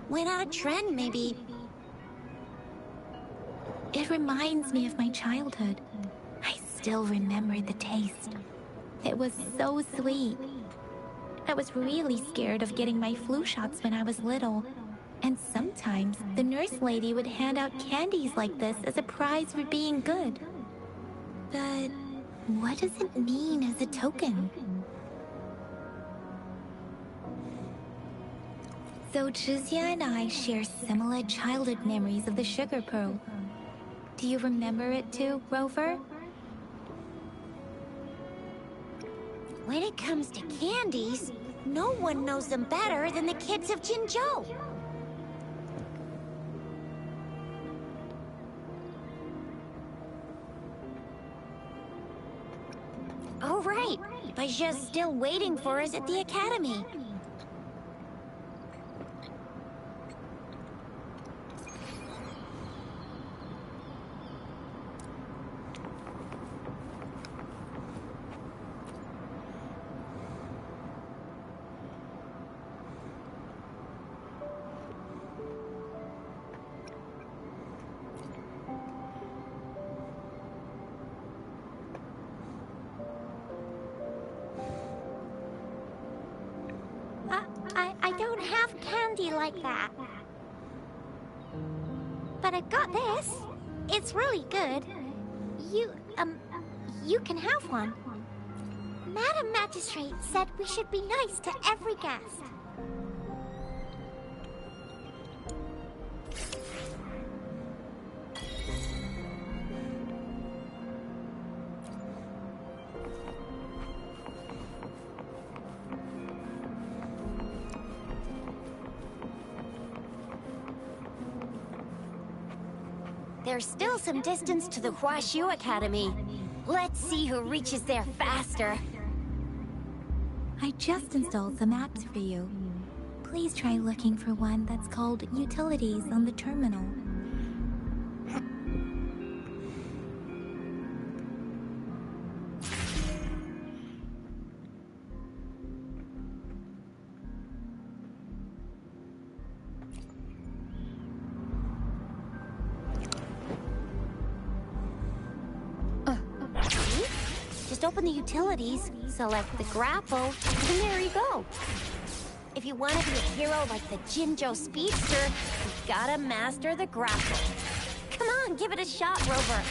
Went out of trend, maybe. It reminds me of my childhood. I still remember the taste. It was so sweet. I was really scared of getting my flu shots when I was little. And sometimes the nurse lady would hand out candies like this as a prize for being good. But what does it mean as a token? So Jizya and I share similar childhood memories of the sugar pearl. Do you remember it too, Rover? When it comes to candies, no one knows them better than the kids of Jinzhou. Oh, right. Baja's still waiting for us at the academy. I don't have candy like that. But I've got this. It's really good. You can have one. Madam Magistrate said we should be nice to every guest. There's still some distance to the Huaxiu Academy. Let's see who reaches there faster. I just installed some apps for you. Please try looking for one that's called Utilities on the terminal. Just open the utilities, select the grapple, and there you go. If you want to be a hero like the Jinzhou Speedster, you've gotta master the grapple. Come on, give it a shot, Rover.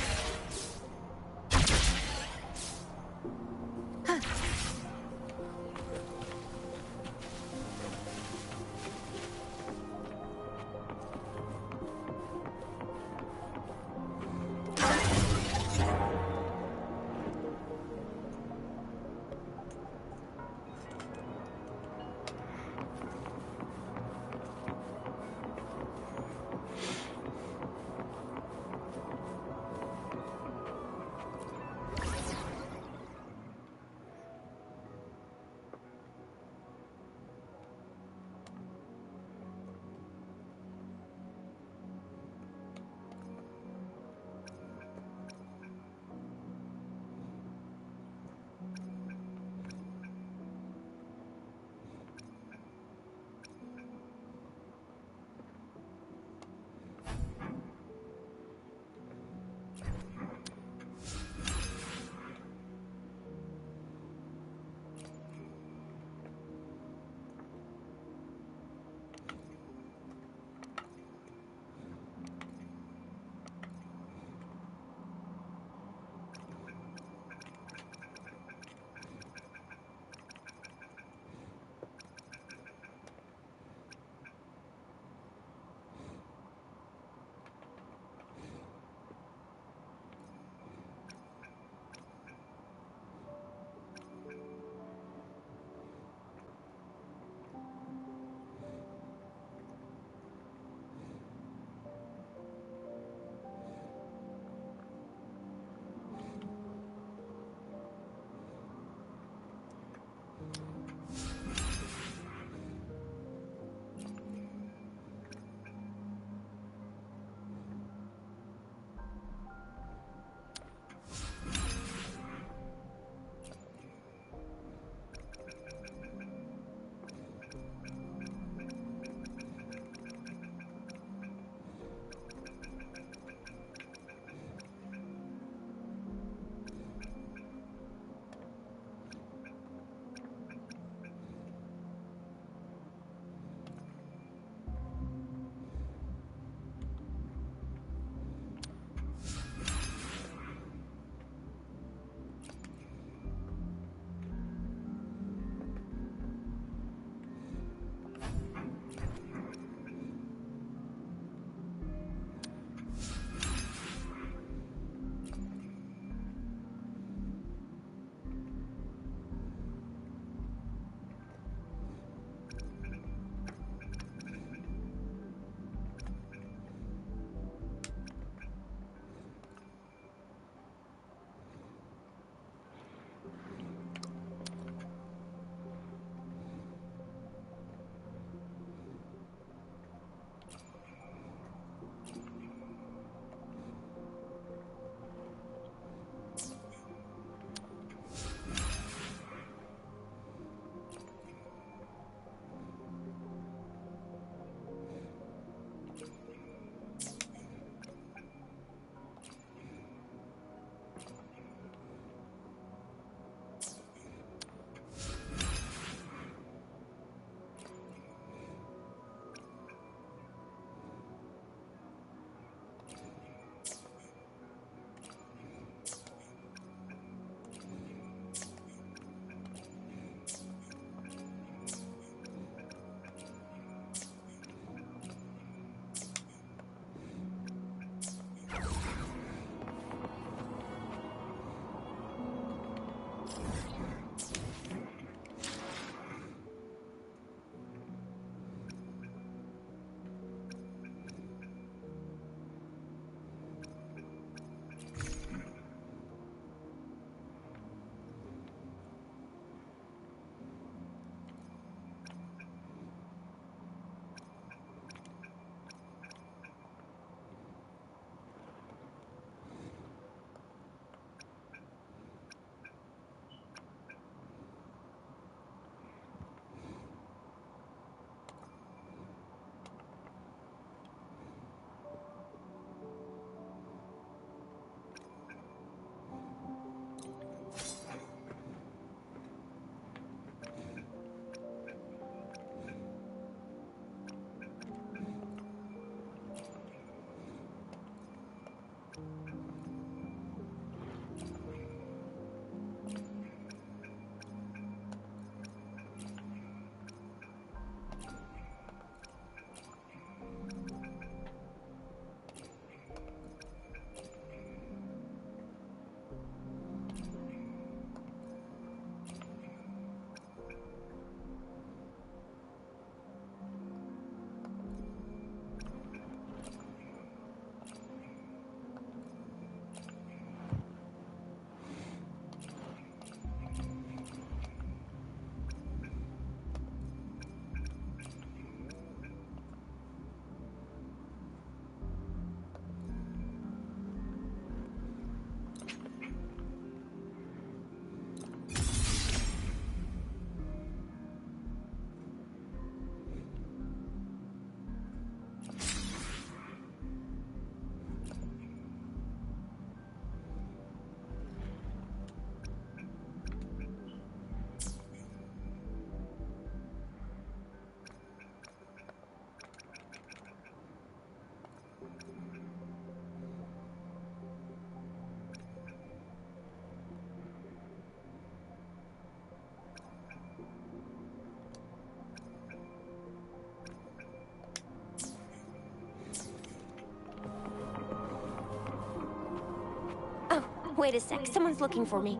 Wait a sec, someone's looking for me.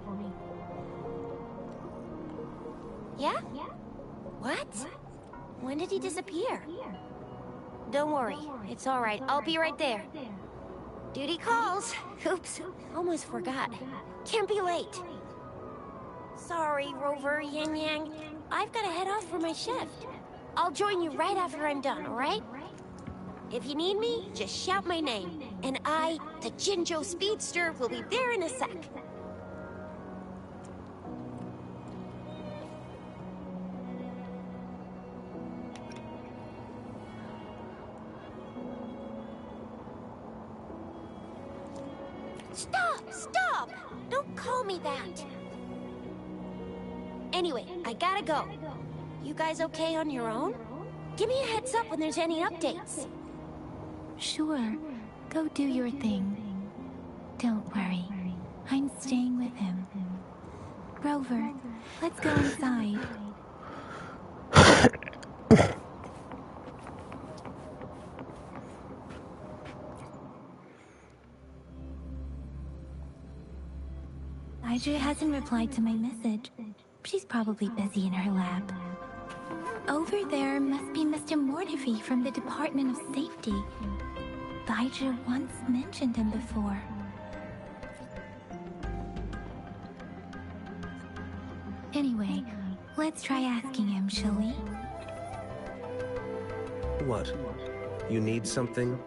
Yeah? What? When did he disappear? Don't worry, it's alright. I'll be right there. Duty calls. Oops, almost forgot. Can't be late. Sorry, Rover, Yang Yang. I've got to head off for my shift. I'll join you right after I'm done, alright? If you need me, just shout my name. And I, the Jinjo Speedster, will be there in a sec. Stop! Don't call me that. Anyway, I gotta go. You guys okay on your own? Give me a heads up when there's any updates. Sure. Go do your thing. Don't worry. I'm staying with him. Rover, let's go inside. Audrey hasn't replied to my message. She's probably busy in her lab. Over there must be Mr. Mortifi from the Department of Safety. Audrey once mentioned him before. Anyway, let's try asking him, shall we? What? You need something?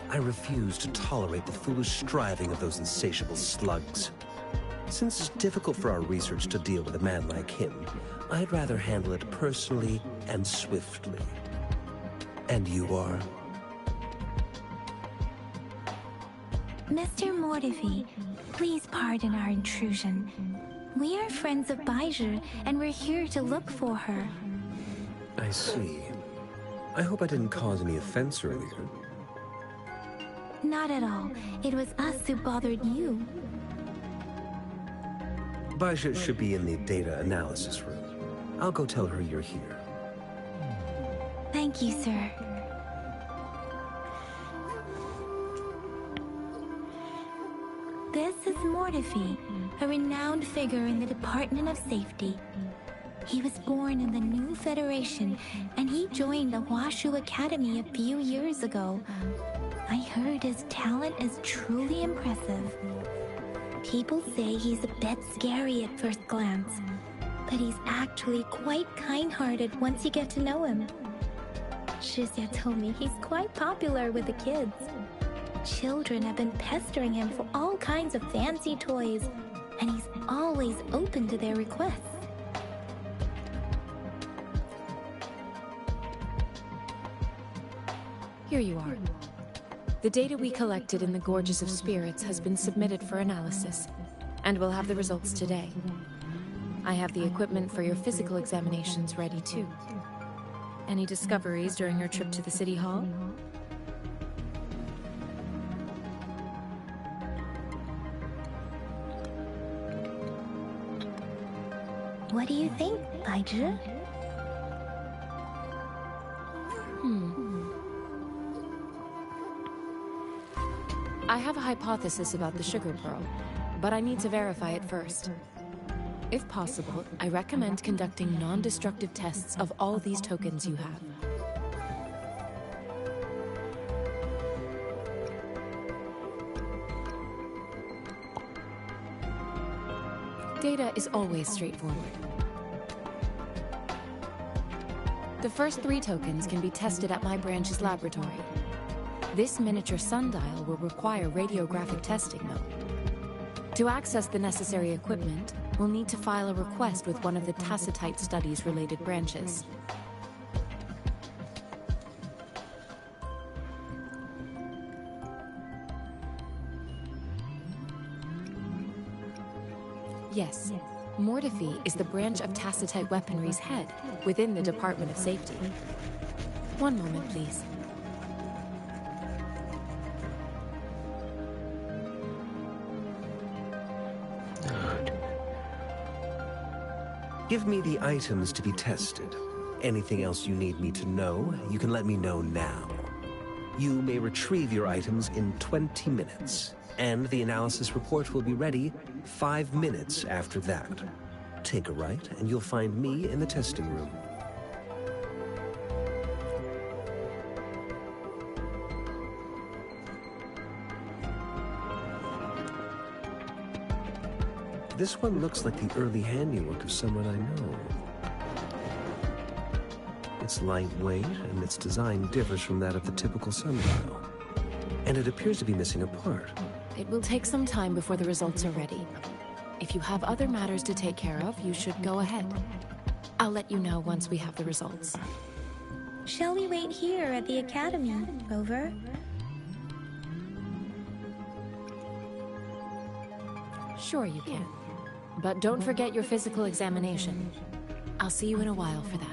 I refuse to tolerate the foolish striving of those insatiable slugs. Since it's difficult for our research to deal with a man like him, I'd rather handle it personally and swiftly. And you are? Mr. Mortifi, please pardon our intrusion. We are friends of Baiju, and we're here to look for her. I see. I hope I didn't cause any offense earlier. Not at all. It was us who bothered you. Baija should be in the data analysis room. I'll go tell her you're here. Thank you, sir. This is Mortifi, a renowned figure in the Department of Safety. He was born in the new Federation, and he joined the Washu Academy a few years ago. I heard his talent is truly impressive. People say he's a bit scary at first glance, but he's actually quite kind-hearted once you get to know him. Shizia told me he's quite popular with the kids. Children have been pestering him for all kinds of fancy toys, and he's always open to their requests. Here you are. The data we collected in the Gorges of Spirits has been submitted for analysis, and we'll have the results today. I have the equipment for your physical examinations ready too. Any discoveries during your trip to the City Hall? What do you think, Baiju? I have a hypothesis about the sugar pearl, but I need to verify it first. If possible, I recommend conducting non-destructive tests of all these tokens you have. Data is always straightforward. The first 3 tokens can be tested at my branch's laboratory. This miniature sundial will require radiographic testing, though. To access the necessary equipment, we'll need to file a request with one of the Tacitite Studies-related branches. Yes, Mortifi is the branch of Tacitite Weaponry's head within the Department of Safety. One moment, please. Give me the items to be tested, anything else you need me to know, you can let me know now. You may retrieve your items in 20 minutes, and the analysis report will be ready 5 minutes after that. Take a right, and you'll find me in the testing room. This one looks like the early handiwork of someone I know. It's lightweight, and its design differs from that of the typical sundial. And it appears to be missing a part. It will take some time before the results are ready. If you have other matters to take care of, you should go ahead. I'll let you know once we have the results. Shall we wait here at the academy, Rover? Sure you can. But don't forget your physical examination. I'll see you in a while for that.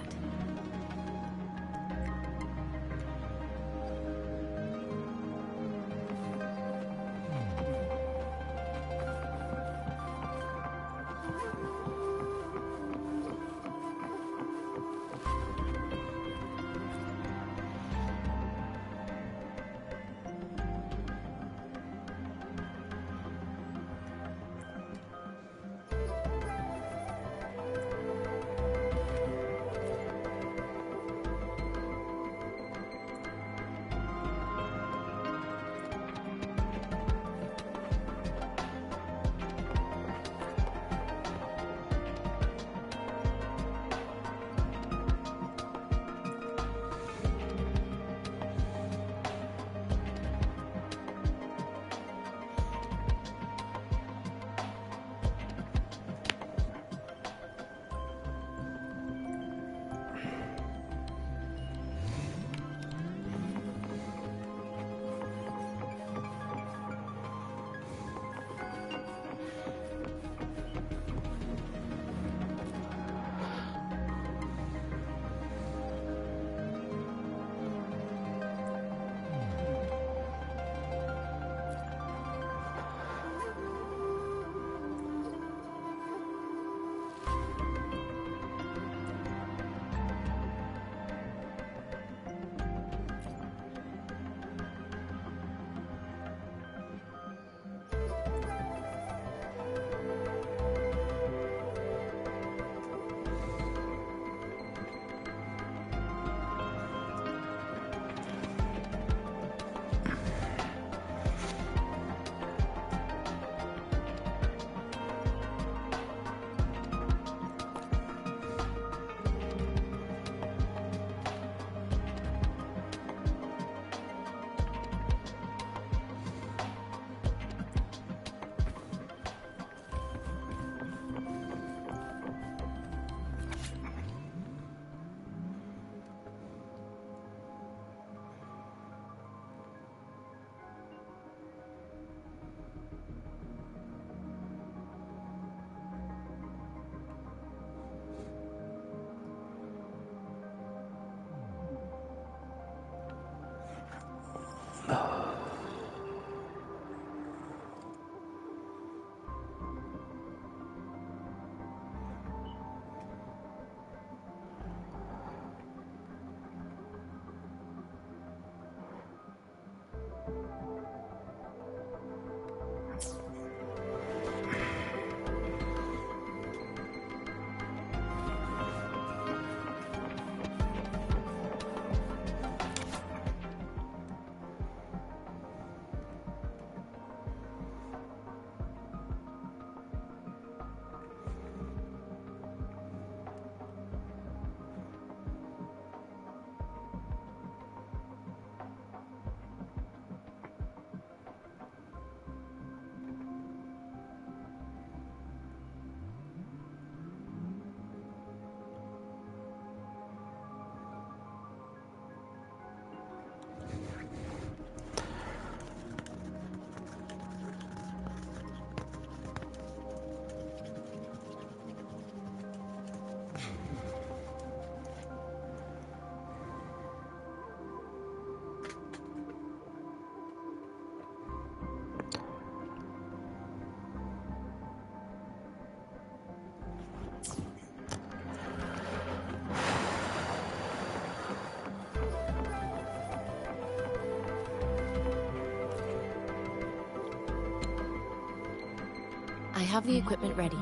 have the equipment ready.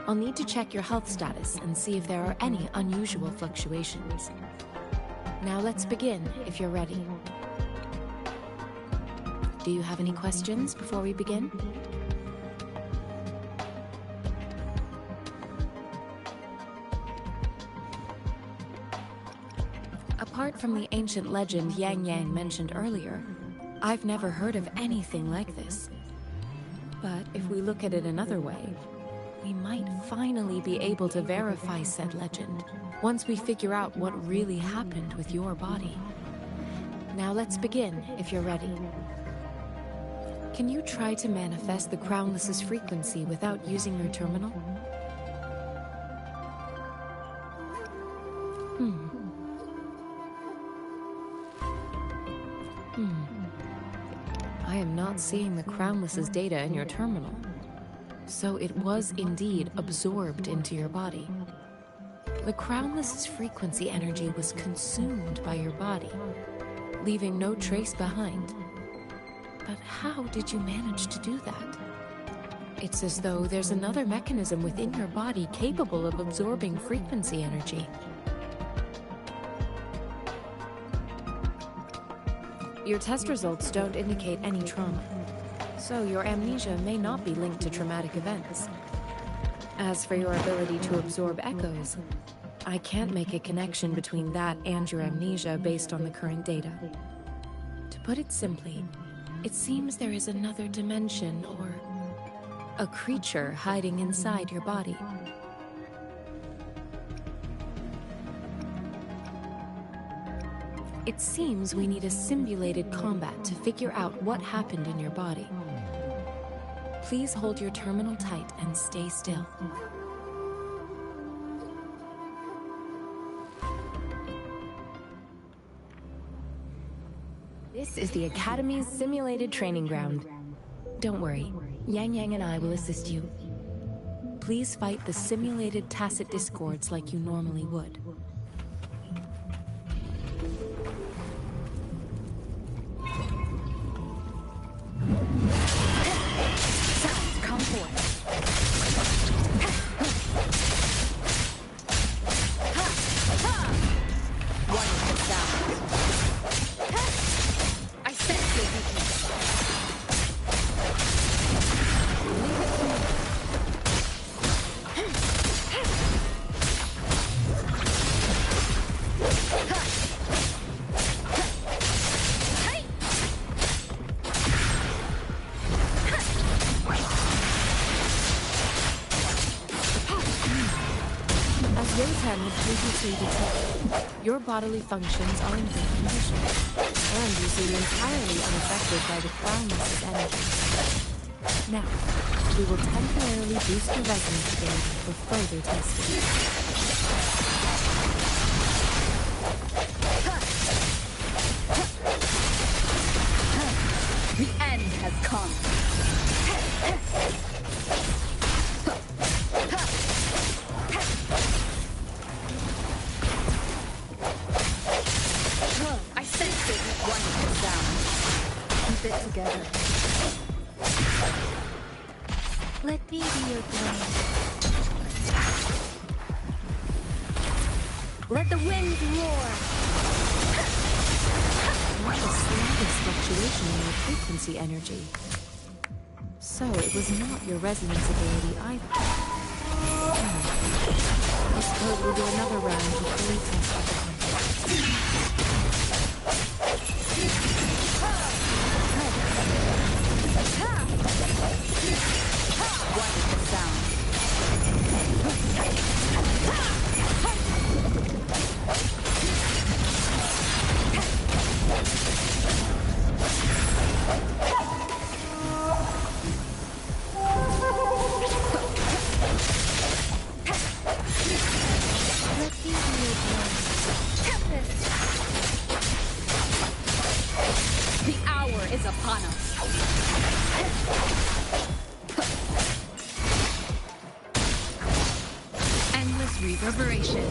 I'll need to check your health status and see if there are any unusual fluctuations. Now let's begin, if you're ready. Do you have any questions before we begin? Apart from the ancient legend Yang Yang mentioned earlier, I've never heard of anything like this. But if we look at it another way, we might finally be able to verify said legend once we figure out what really happened with your body. Now let's begin, if you're ready. Can you try to manifest the Crownless's frequency without using your terminal? I am not seeing the Crownless's data in your terminal. So it was indeed absorbed into your body. The Crownless's frequency energy was consumed by your body, leaving no trace behind. But how did you manage to do that? It's as though there's another mechanism within your body capable of absorbing frequency energy. Your test results don't indicate any trauma, so your amnesia may not be linked to traumatic events. As for your ability to absorb echoes, I can't make a connection between that and your amnesia based on the current data. To put it simply, it seems there is another dimension or a creature hiding inside your body. It seems we need a simulated combat to figure out what happened in your body. Please hold your terminal tight and stay still. This is the Academy's simulated training ground. Don't worry, Yang Yang and I will assist you. Please fight the simulated tacit discords like you normally would. Come forth. Wonderful sound. I sense your weakness. Leave it to me. Previously detected, your bodily functions are in good condition, and you seem entirely unaffected by the Crownless's energy. Now, we will temporarily boost your resonance gauge for further testing. The end has come. Together. Let me be your blade. Let the wind roar. Not the slightest fluctuation in your frequency energy. So it was not your resonance ability either. I suppose we'll do another round to fully test the concept. Wonderful sound. The hour is upon us. Endless reverberation.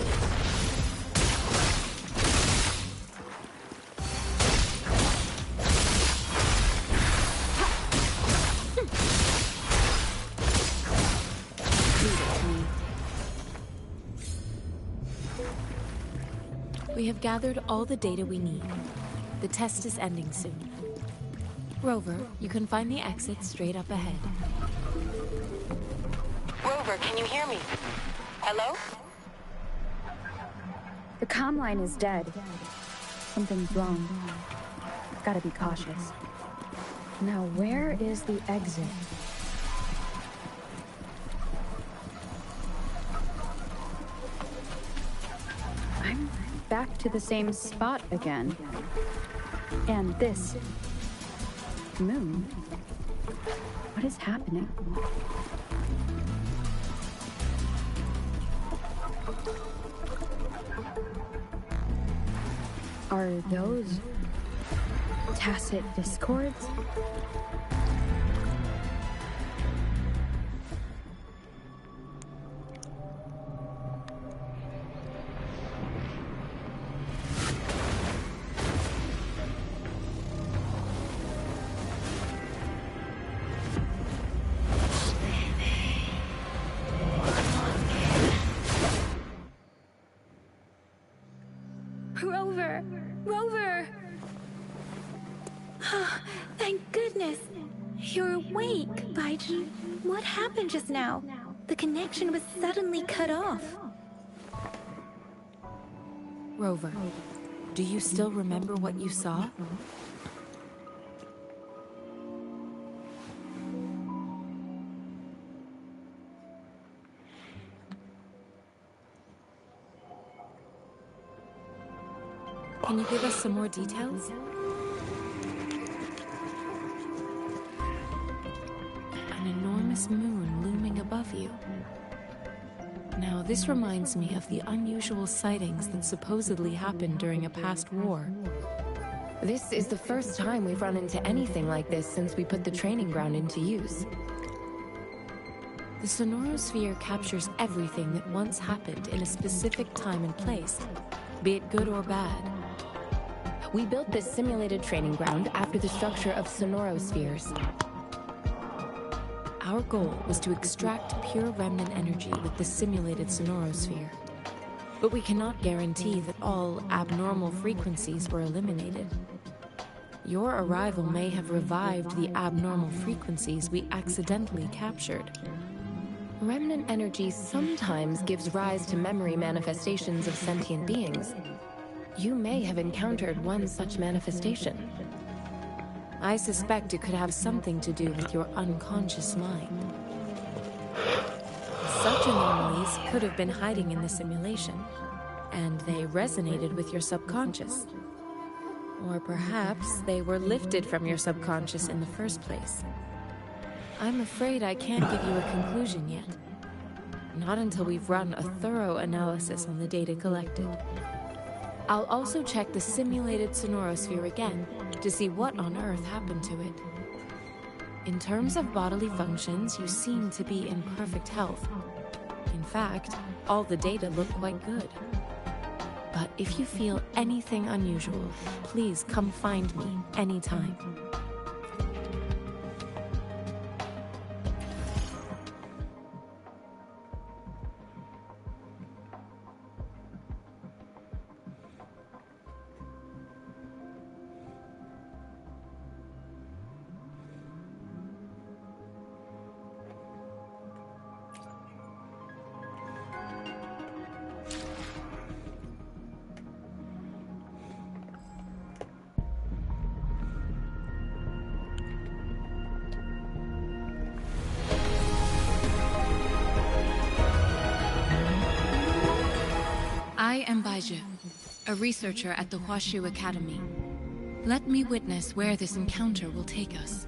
We have gathered all the data we need. The test is ending soon. Rover, you can find the exit straight up ahead. Rover, can you hear me? Hello? The comm line is dead. Something's wrong. Gotta be cautious. Now, where is the exit? I'm back to the same spot again. And this moon. What is happening? Are those tacit discords? Rover! Rover! Oh, thank goodness! You're awake, Baijin. What happened just now? The connection was suddenly cut off. Rover, do you still remember what you saw? Can you give us some more details? An enormous moon looming above you. Now, this reminds me of the unusual sightings that supposedly happened during a past war. This is the first time we've run into anything like this since we put the training ground into use. The sonorosphere captures everything that once happened in a specific time and place, be it good or bad. We built this simulated training ground after the structure of sonorospheres. Our goal was to extract pure remnant energy with the simulated sonorosphere. But we cannot guarantee that all abnormal frequencies were eliminated. Your arrival may have revived the abnormal frequencies we accidentally captured. Remnant energy sometimes gives rise to memory manifestations of sentient beings. You may have encountered one such manifestation. I suspect it could have something to do with your unconscious mind. Such anomalies could have been hiding in the simulation, and they resonated with your subconscious. Or perhaps they were lifted from your subconscious in the first place. I'm afraid I can't give you a conclusion yet. Not until we've run a thorough analysis on the data collected. I'll also check the simulated sonorosphere again to see what on Earth happened to it. In terms of bodily functions, you seem to be in perfect health. In fact, all the data look quite good. But if you feel anything unusual, please come find me anytime. I am Baizhi, a researcher at the Huashu Academy. Let me witness where this encounter will take us.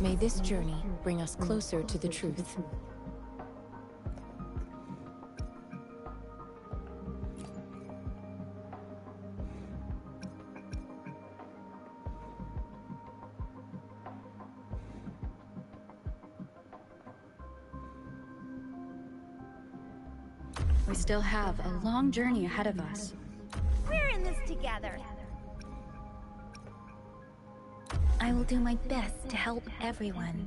May this journey bring us closer to the truth. We still have a long journey ahead of us. We're in this together. I will do my best to help everyone.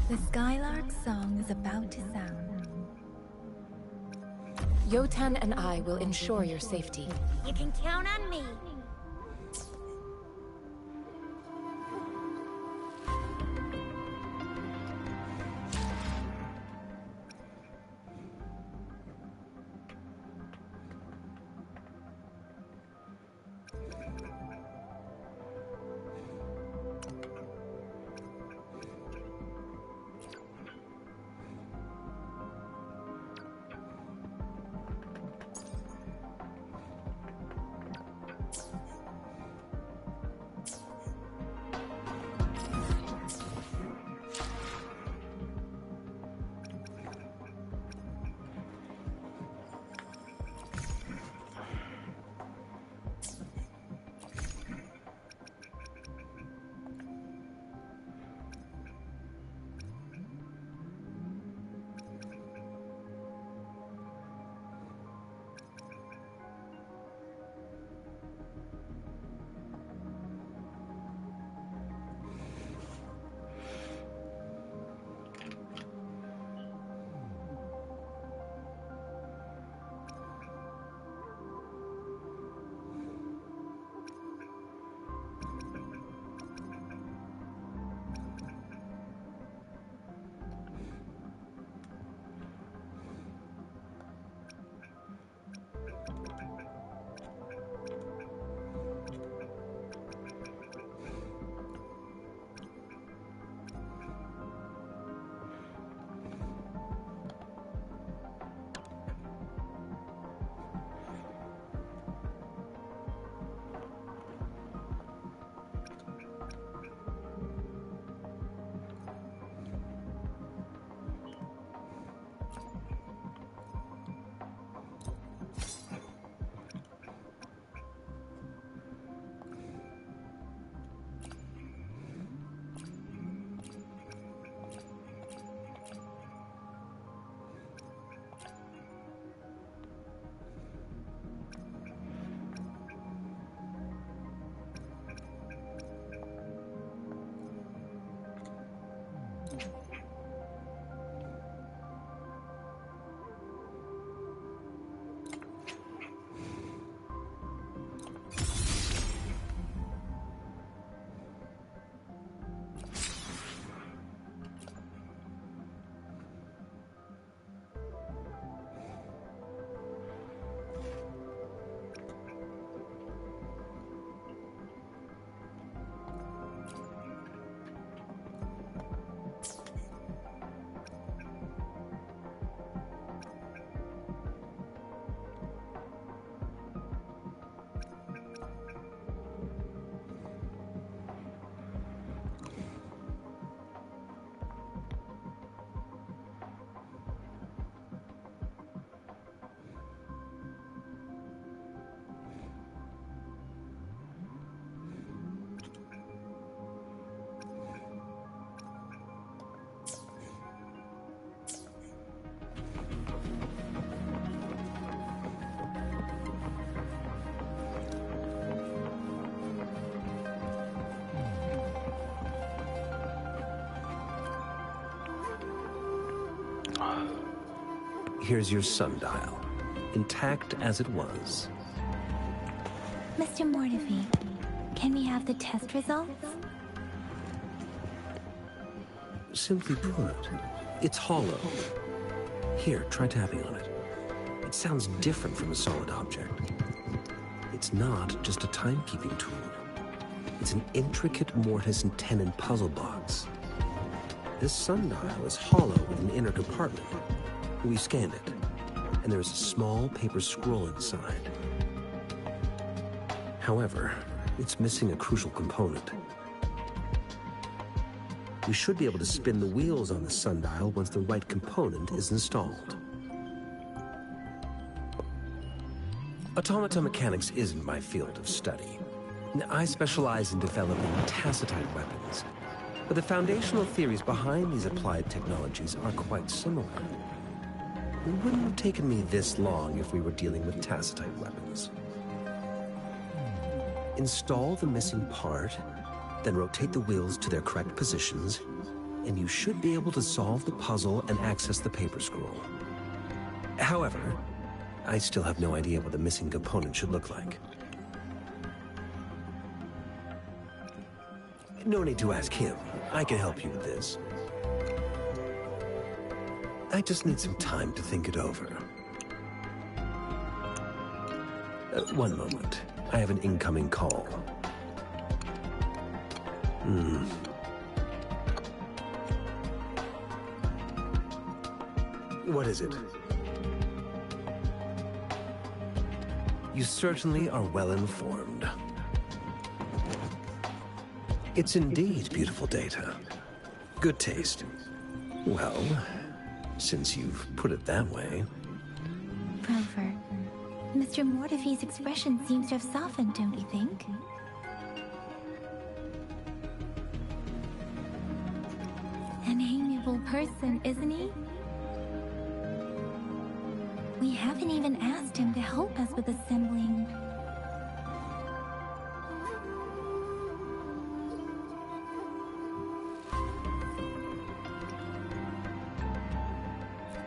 The Skylark's song is about to sound. Yotan and I will ensure your safety. You can count on me. Here's your sundial, intact as it was. Mr. Mortefi, can we have the test results? Simply put, it's hollow. Here, try tapping on it. It sounds different from a solid object. It's not just a timekeeping tool. It's an intricate mortise and tenon puzzle box. This sundial is hollow with an inner compartment. We scanned it, and there is a small paper scroll inside. However, it's missing a crucial component, we should be able to spin the wheels on the sundial once the right component is installed. Automata mechanics isn't my field of study. I specialize in developing tacitite weapons, but the foundational theories behind these applied technologies are quite similar. It wouldn't have taken me this long if we were dealing with tacitite weapons. Install the missing part, then rotate the wheels to their correct positions, and you should be able to solve the puzzle and access the paper scroll. However, I still have no idea what the missing component should look like. No need to ask him. I can help you with this. I just need some time to think it over. One moment. I have an incoming call. What is it? You certainly are well informed. It's indeed beautiful data. Good taste. Well, since you've put it that way. Rover, Mr. Mortefi's expression seems to have softened, don't you think? An amiable person, isn't he? We haven't even asked him to help us with assembling.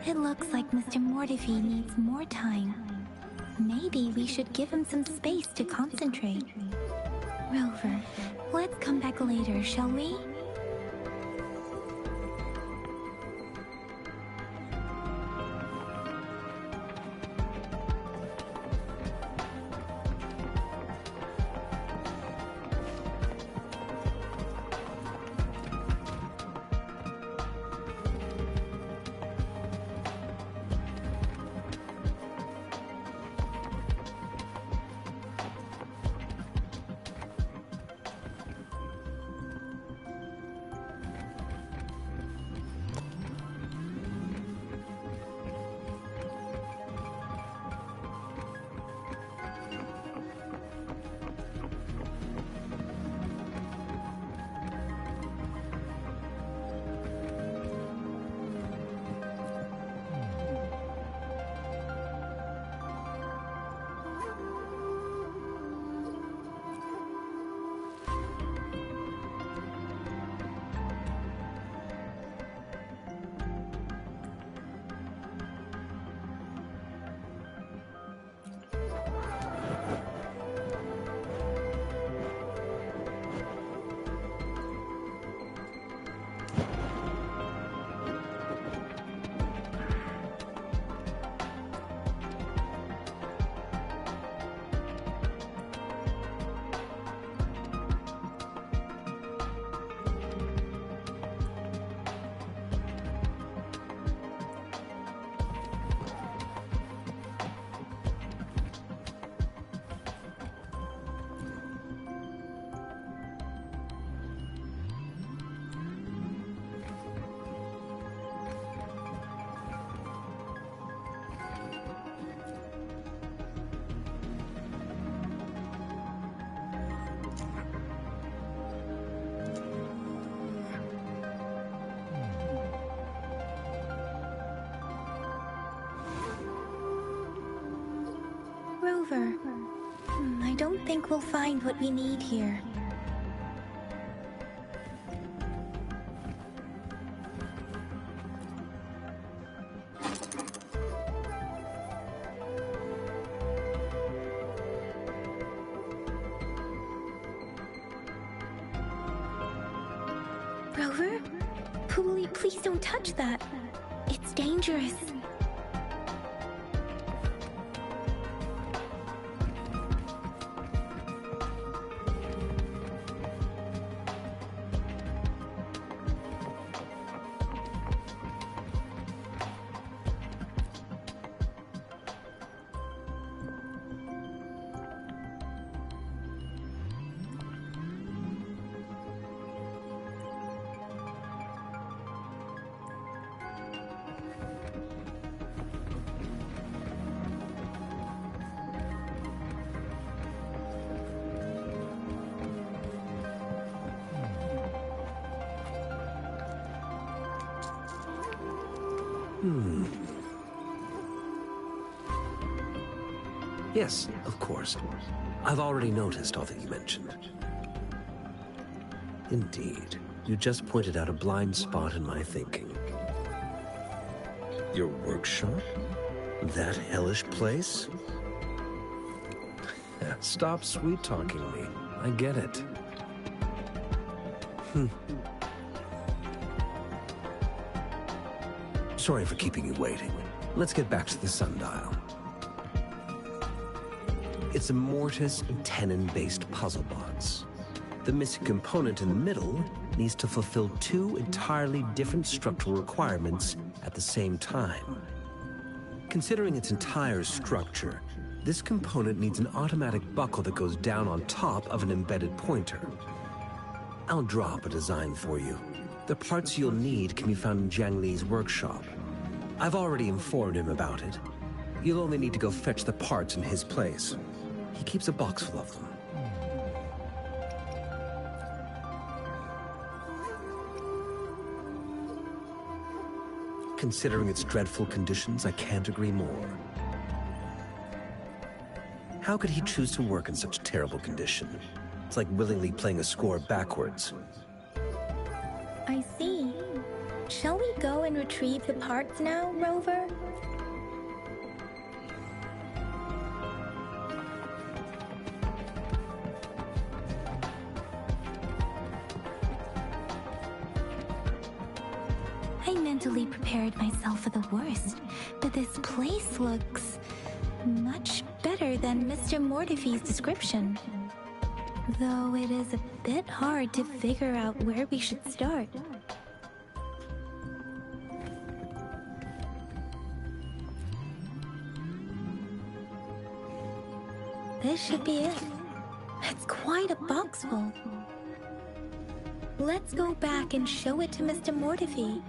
It looks like Mr. Mortefi needs more time. Maybe we should give him some space to concentrate. Rover, let's come back later, shall we? Rover, I don't think we'll find what we need here. Rover? Puli, please don't touch that. It's dangerous. Yes, of course. I've already noticed all that you mentioned. Indeed, you just pointed out a blind spot in my thinking. Your workshop? That hellish place? Stop sweet-talking me. I get it. Sorry for keeping you waiting. Let's get back to the sundial. It's a mortise and tenon-based puzzle box. The missing component in the middle needs to fulfill two entirely different structural requirements at the same time. Considering its entire structure, this component needs an automatic buckle that goes down on top of an embedded pointer. I'll draw up a design for you. The parts you'll need can be found in Jiang Li's workshop. I've already informed him about it. You'll only need to go fetch the parts in his place. He keeps a box full of them. Considering its dreadful conditions, I can't agree more. How could he choose to work in such terrible condition? It's like willingly playing a score backwards. I see. Shall we go and retrieve the parts now, Rover? I mentally prepared myself for the worst, but this place looks much better than Mr. Mortifee's description. Though it is a bit hard to figure out where we should start. This should be it. It's quite a box full. Let's go back and show it to Mr. Mortifee.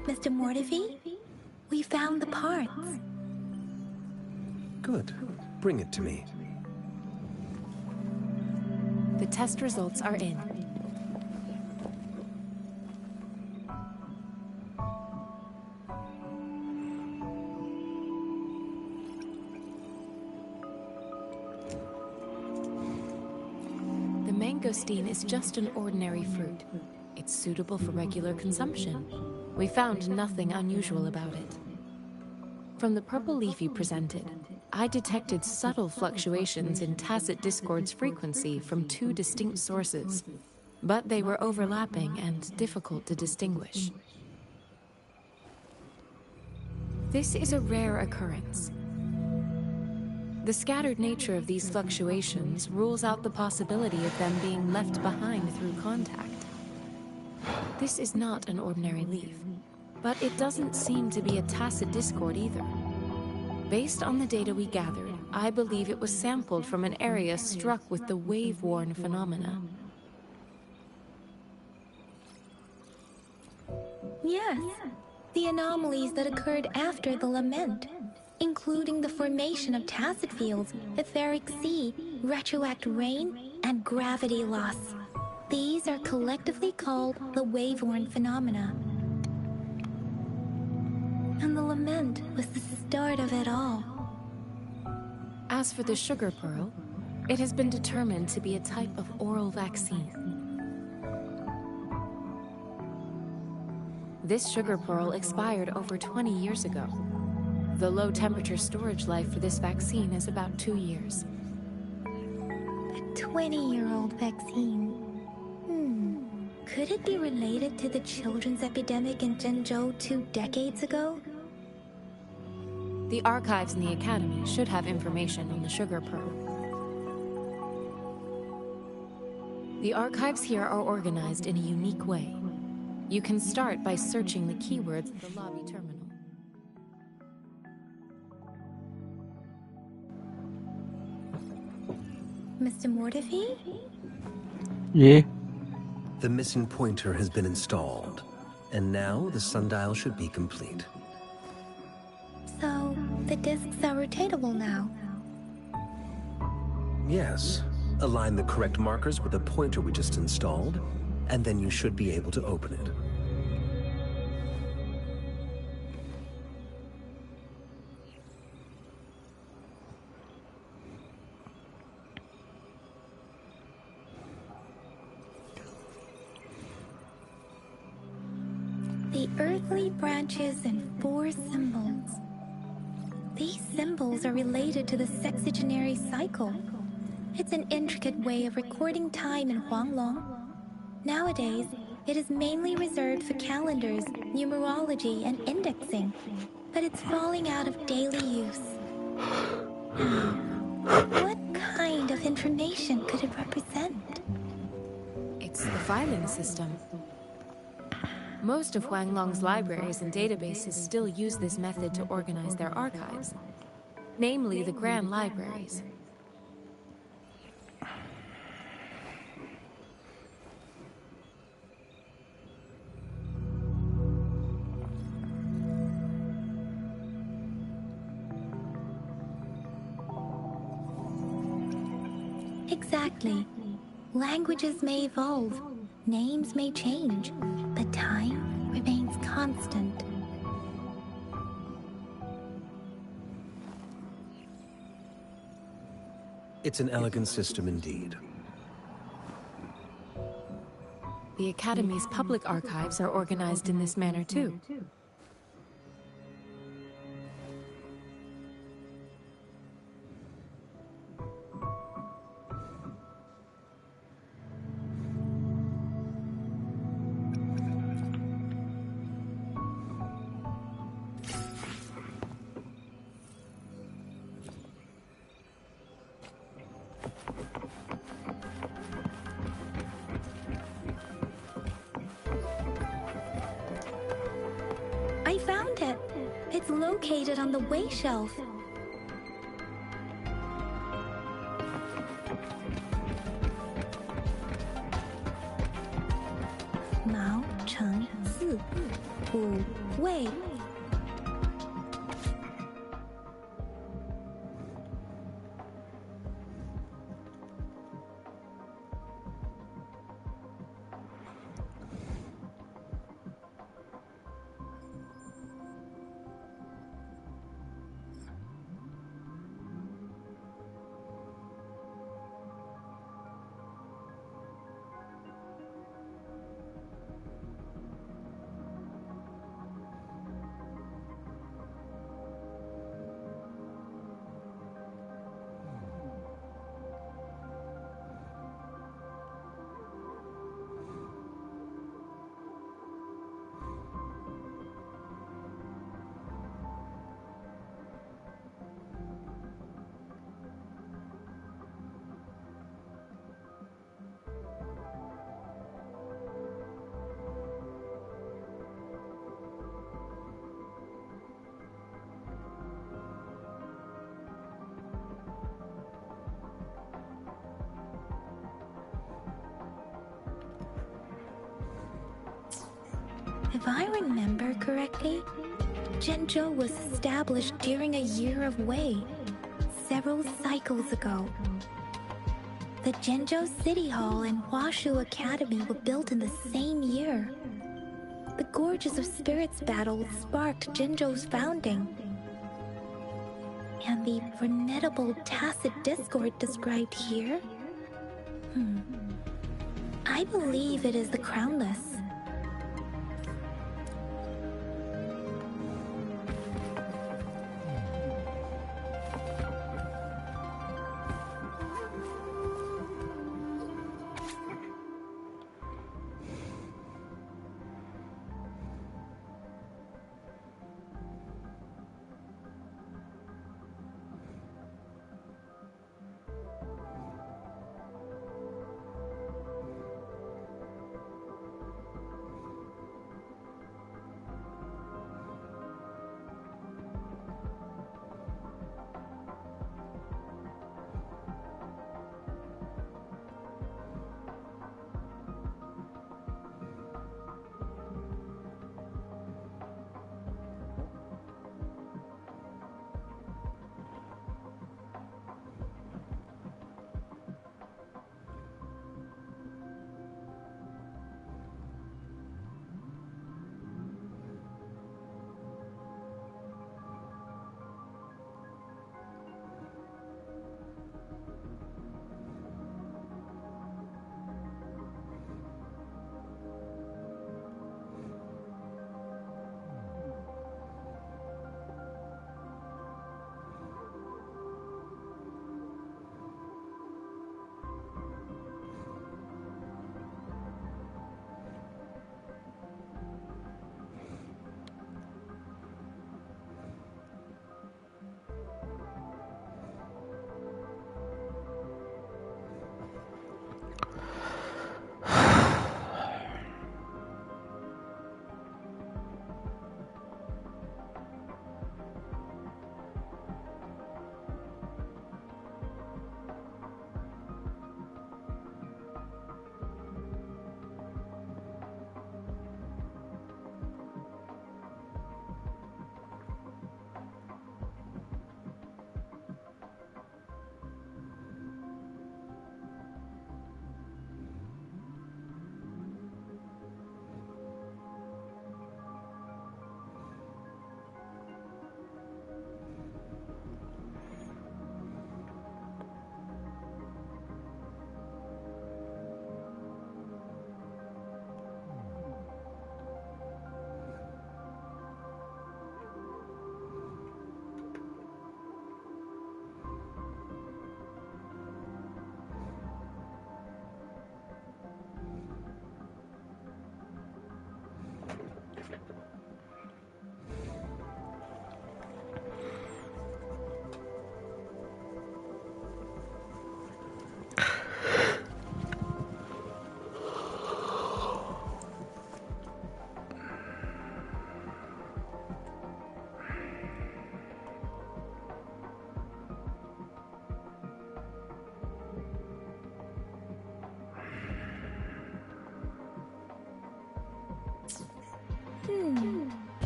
Mr. Mortifee, we found the parts. Good. Bring it to me. The test results are in. The mangosteen is just an ordinary fruit. It's suitable for regular consumption. We found nothing unusual about it. From the purple leaf you presented, I detected subtle fluctuations in Tacit Discord's frequency from two distinct sources, but they were overlapping and difficult to distinguish. This is a rare occurrence. The scattered nature of these fluctuations rules out the possibility of them being left behind through contact. This is not an ordinary leaf, but it doesn't seem to be a Tacit Discord either. Based on the data we gathered, I believe it was sampled from an area struck with the wave-worn phenomena. Yes, the anomalies that occurred after the lament, including the formation of tacit fields, etheric sea, retroact rain, and gravity loss. These are collectively called the wave-worn phenomena. And the lament was the start of it all. As for the sugar pearl, it has been determined to be a type of oral vaccine. This sugar pearl expired over 20 years ago. The low-temperature storage life for this vaccine is about 2 years. A 20-year-old vaccine. Could it be related to the children's epidemic in Zhengzhou 2 decades ago? The archives in the Academy should have information on the sugar pearl. The archives here are organized in a unique way. You can start by searching the keywords at the lobby terminal. Mr. Mortefi? Yeah. The missing pointer has been installed, and now the sundial should be complete. So, the discs are rotatable now. Yes. Align the correct markers with the pointer we just installed, and then you should be able to open it. The earthly branches and 4 symbols. These symbols are related to the sexagenary cycle. It's an intricate way of recording time in Huanglong. Nowadays, it is mainly reserved for calendars, numerology, and indexing, but it's falling out of daily use. What kind of information could it represent? It's the filing system. Most of Huanglong's libraries and databases still use this method to organize their archives, namely the Grand Libraries. Exactly. Languages may evolve, names may change, but time remains constant. It's an elegant system indeed. The Academy's public archives are organized in this manner too. I found it. It's located on the way shelf. Mao Cheng Si Wu Wei. If I remember correctly, Zhenzhou was established during a year of Wei, several cycles ago. The Zhenzhou City Hall and Huashu Academy were built in the same year. The Gorges of Spirits battle sparked Zhenzhou's founding. And the formidable tacit discord described here? I believe it is the Crownless.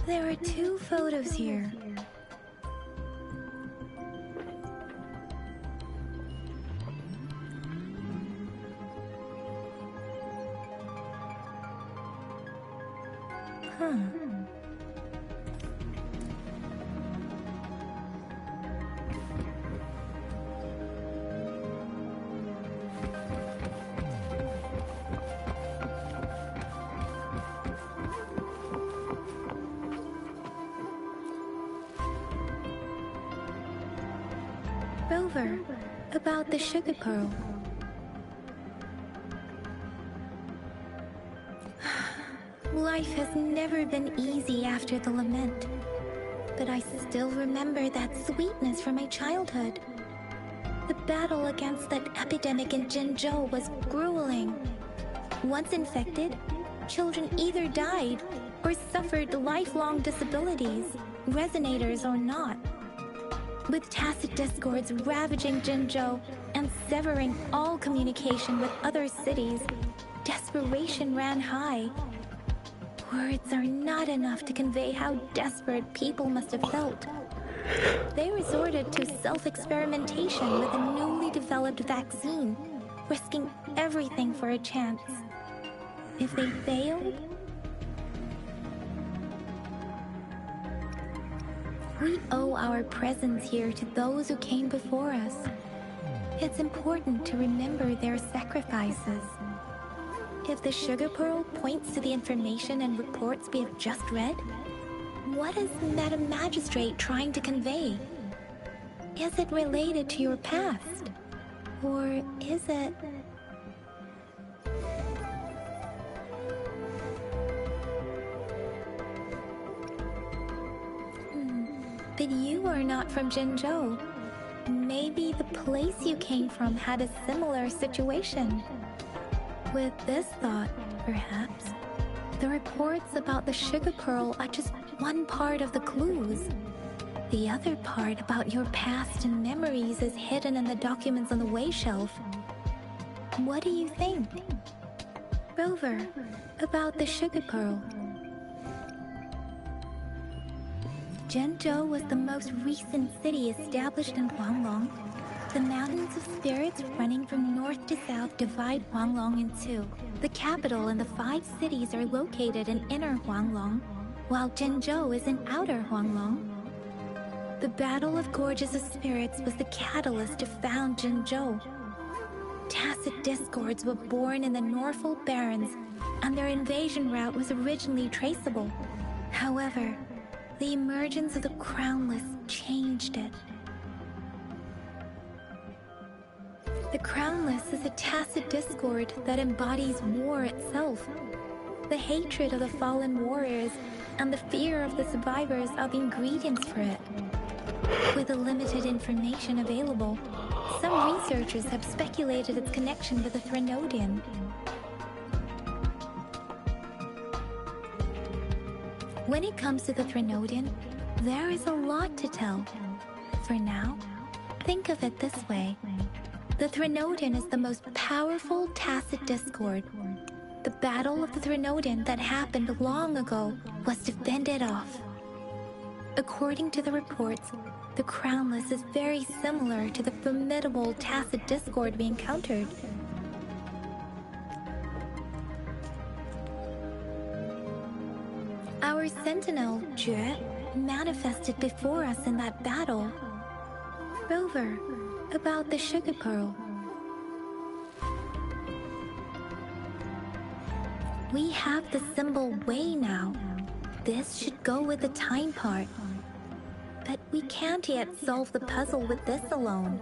There are 2 photos here. Rover, about the sugar pearl. Life has never been easy after the lament, but I still remember that sweetness from my childhood. The battle against that epidemic in Jinzhou was grueling. Once infected, children either died or suffered lifelong disabilities, resonators or not. With tacit discords ravaging Jinzhou and severing all communication with other cities, desperation ran high. Words are not enough to convey how desperate people must have felt. They resorted to self-experimentation with a newly developed vaccine, risking everything for a chance. If they failed, we owe our presence here to those who came before us. It's important to remember their sacrifices. If the sugar pearl points to the information and reports we have just read, what is Madam Magistrate trying to convey? Is it related to your past? Or is it... But you are not from Jinzhou. Maybe the place you came from had a similar situation. With this thought, perhaps, the reports about the sugar pearl are just one part of the clues. The other part about your past and memories is hidden in the documents on the way shelf. What do you think? Rover, about the sugar pearl. Jinzhou was the most recent city established in Huanglong. The mountains of spirits running from north to south divide Huanglong in two. The capital and the 5 cities are located in inner Huanglong, while Jinzhou is in outer Huanglong. The Battle of Gorges of Spirits was the catalyst to found Jinzhou. Tacit discords were born in the Norfolk Barrens, and their invasion route was originally traceable. However, the emergence of the Crownless changed it. The Crownless is a tacit discord that embodies war itself. The hatred of the fallen warriors and the fear of the survivors are the ingredients for it. With the limited information available, some researchers have speculated its connection with the Threnodian. When it comes to the Threnodian, there is a lot to tell. For now, think of it this way. The Threnodian is the most powerful tacit discord. The Battle of the Threnodian that happened long ago was to fend it off. According to the reports, the Crownless is very similar to the formidable tacit discord we encountered. Our sentinel, Jue, manifested before us in that battle. Rover, about the sugar pearl. We have the symbol Wei now. This should go with the time part. But we can't yet solve the puzzle with this alone.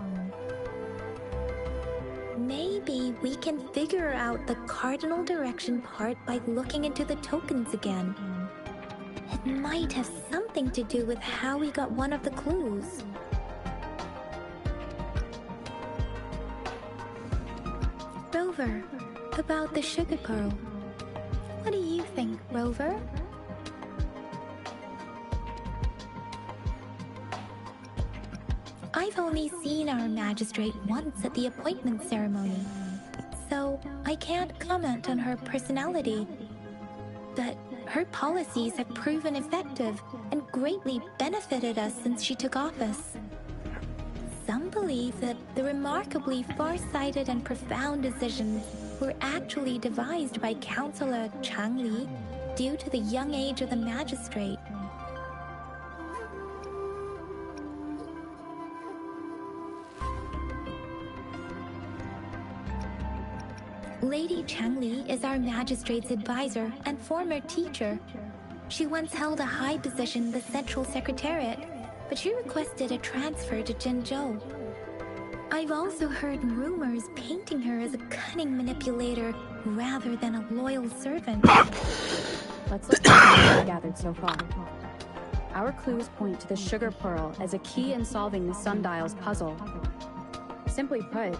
Maybe we can figure out the cardinal direction part by looking into the tokens again. It might have something to do with how we got one of the clues. Rover, about the sugar pearl. What do you think, Rover? I've only seen our magistrate once at the appointment ceremony, so I can't comment on her personality. But her policies have proven effective and greatly benefited us since she took office. Some believe that the remarkably far-sighted and profound decisions were actually devised by Councillor Chang Li due to the young age of the magistrate. Lady Chang Li is our magistrate's advisor and former teacher. She once held a high position in the Central Secretariat, but she requested a transfer to Jinzhou. I've also heard rumors painting her as a cunning manipulator rather than a loyal servant. Let's look at what we've gathered so far. Our clues point to the sugar pearl as a key in solving the sundial's puzzle. Simply put,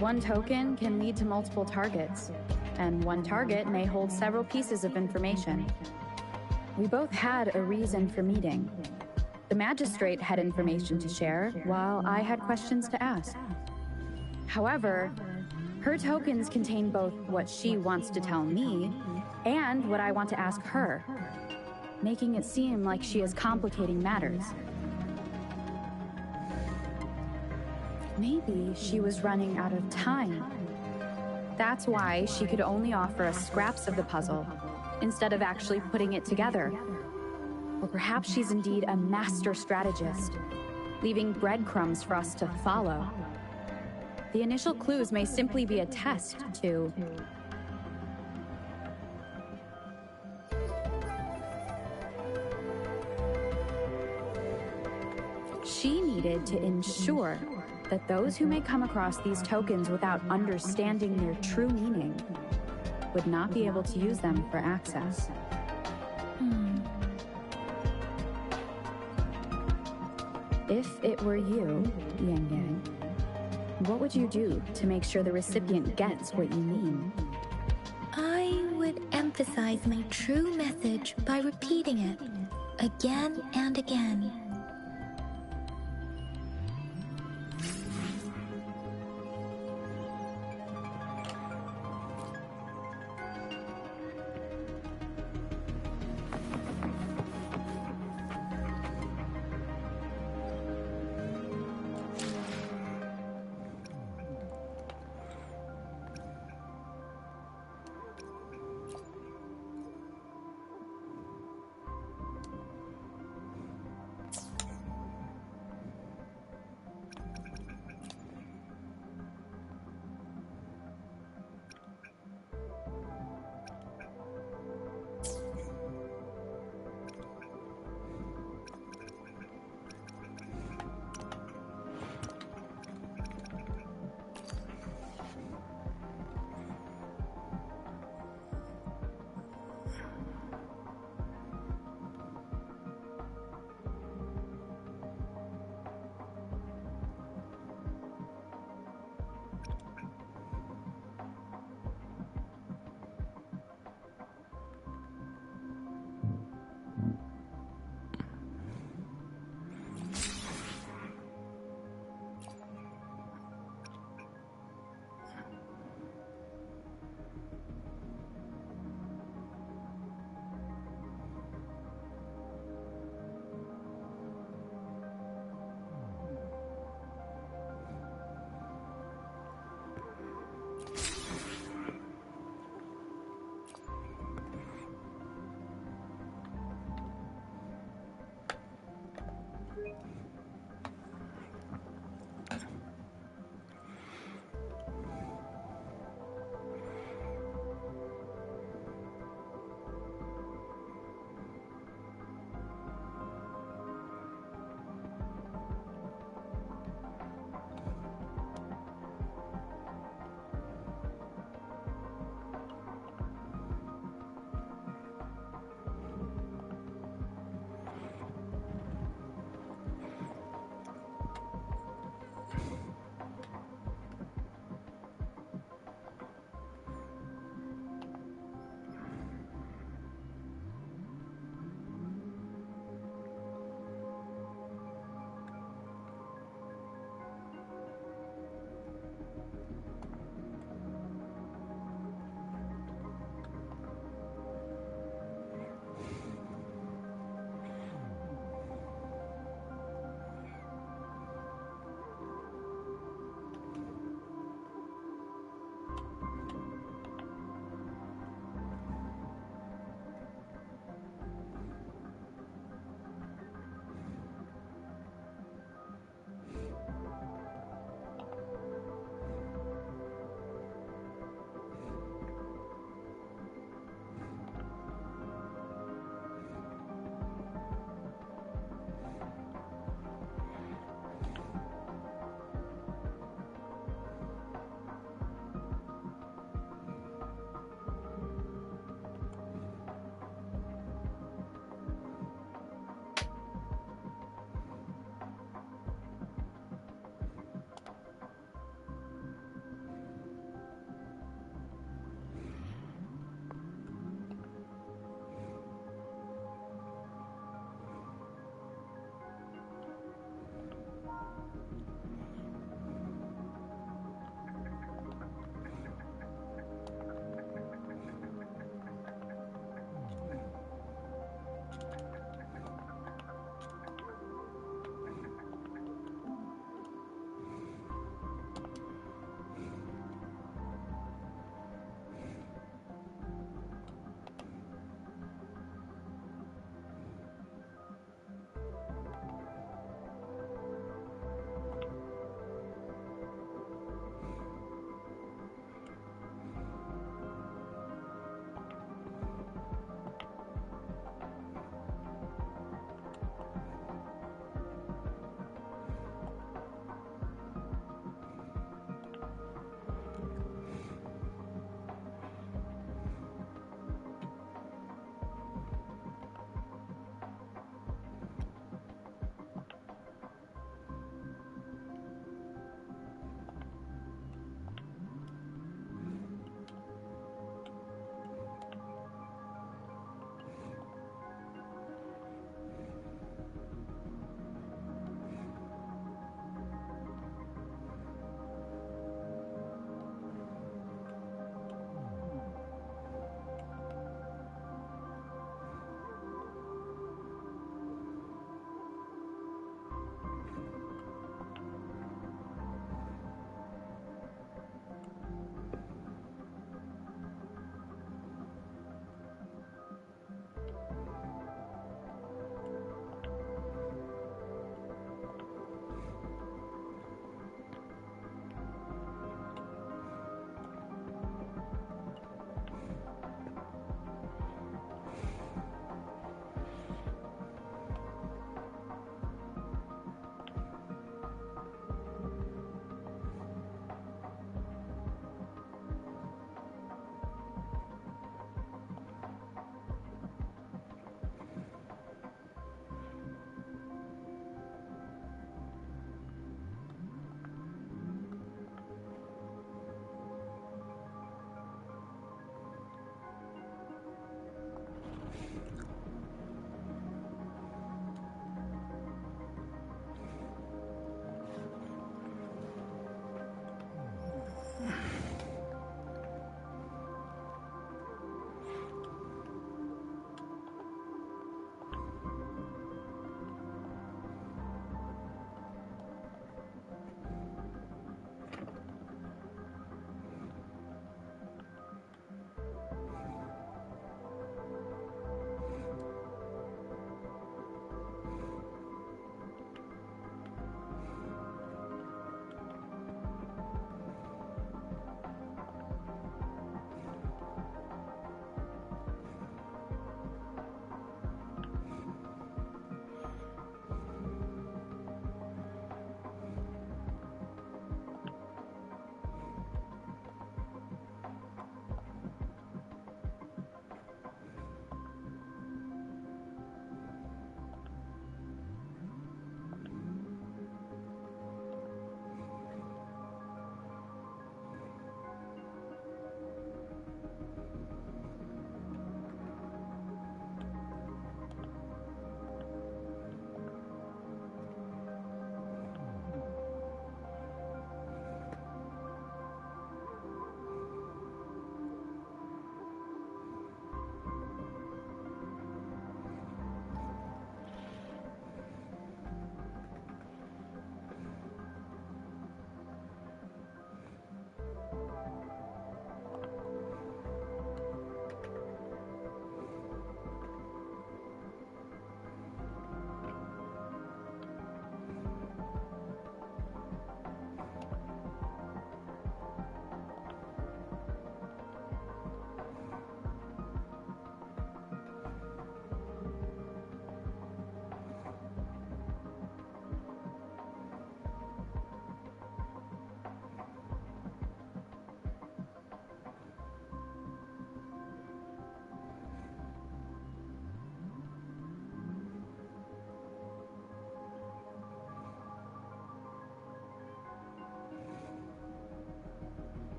one token can lead to multiple targets, and one target may hold several pieces of information. We both had a reason for meeting. The magistrate had information to share, while I had questions to ask. However, her tokens contain both what she wants to tell me and what I want to ask her, making it seem like she is complicating matters. Maybe she was running out of time. That's why she could only offer us scraps of the puzzle, instead of actually putting it together. Or perhaps she's indeed a master strategist, leaving breadcrumbs for us to follow. The initial clues may simply be a test to... She needed to ensure that those who may come across these tokens without understanding their true meaning would not be able to use them for access. If it were you, Yang Yang, what would you do to make sure the recipient gets what you mean? I would emphasize my true message by repeating it again and again.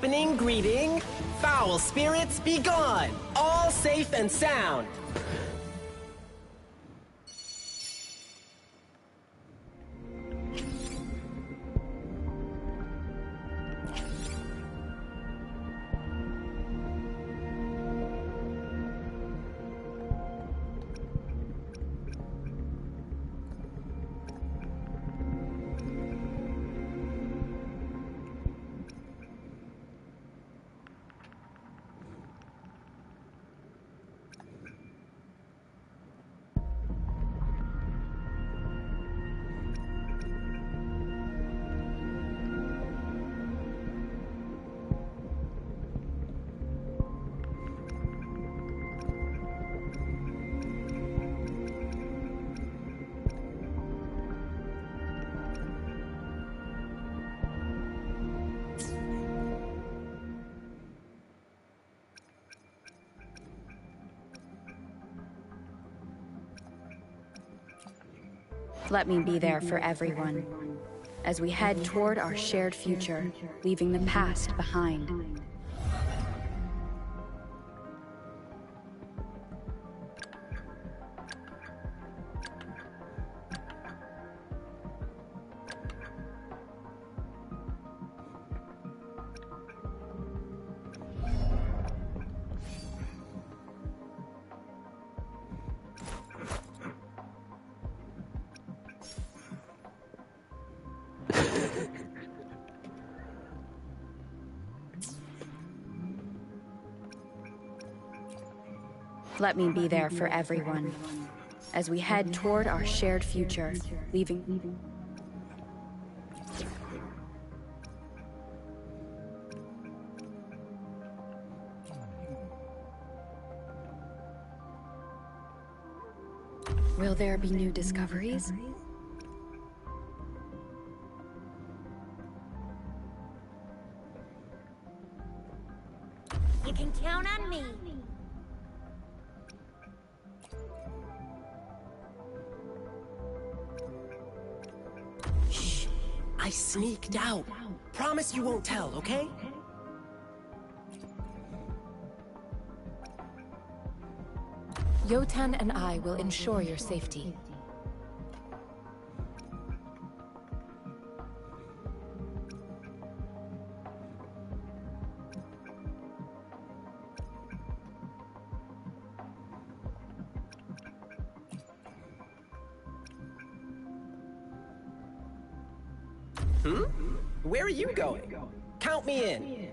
happening? Greeting. Foul spirits, be gone. All safe and sound. Let me be there for everyone, as we head toward our shared future, leaving the past behind. Let me be there for everyone, as we head toward our shared future, leaving... Will there be new discoveries? You can count on me. Shh. I sneaked out. Promise you won't tell, okay? Yotan and I will ensure your safety. Where are you going? Count me in.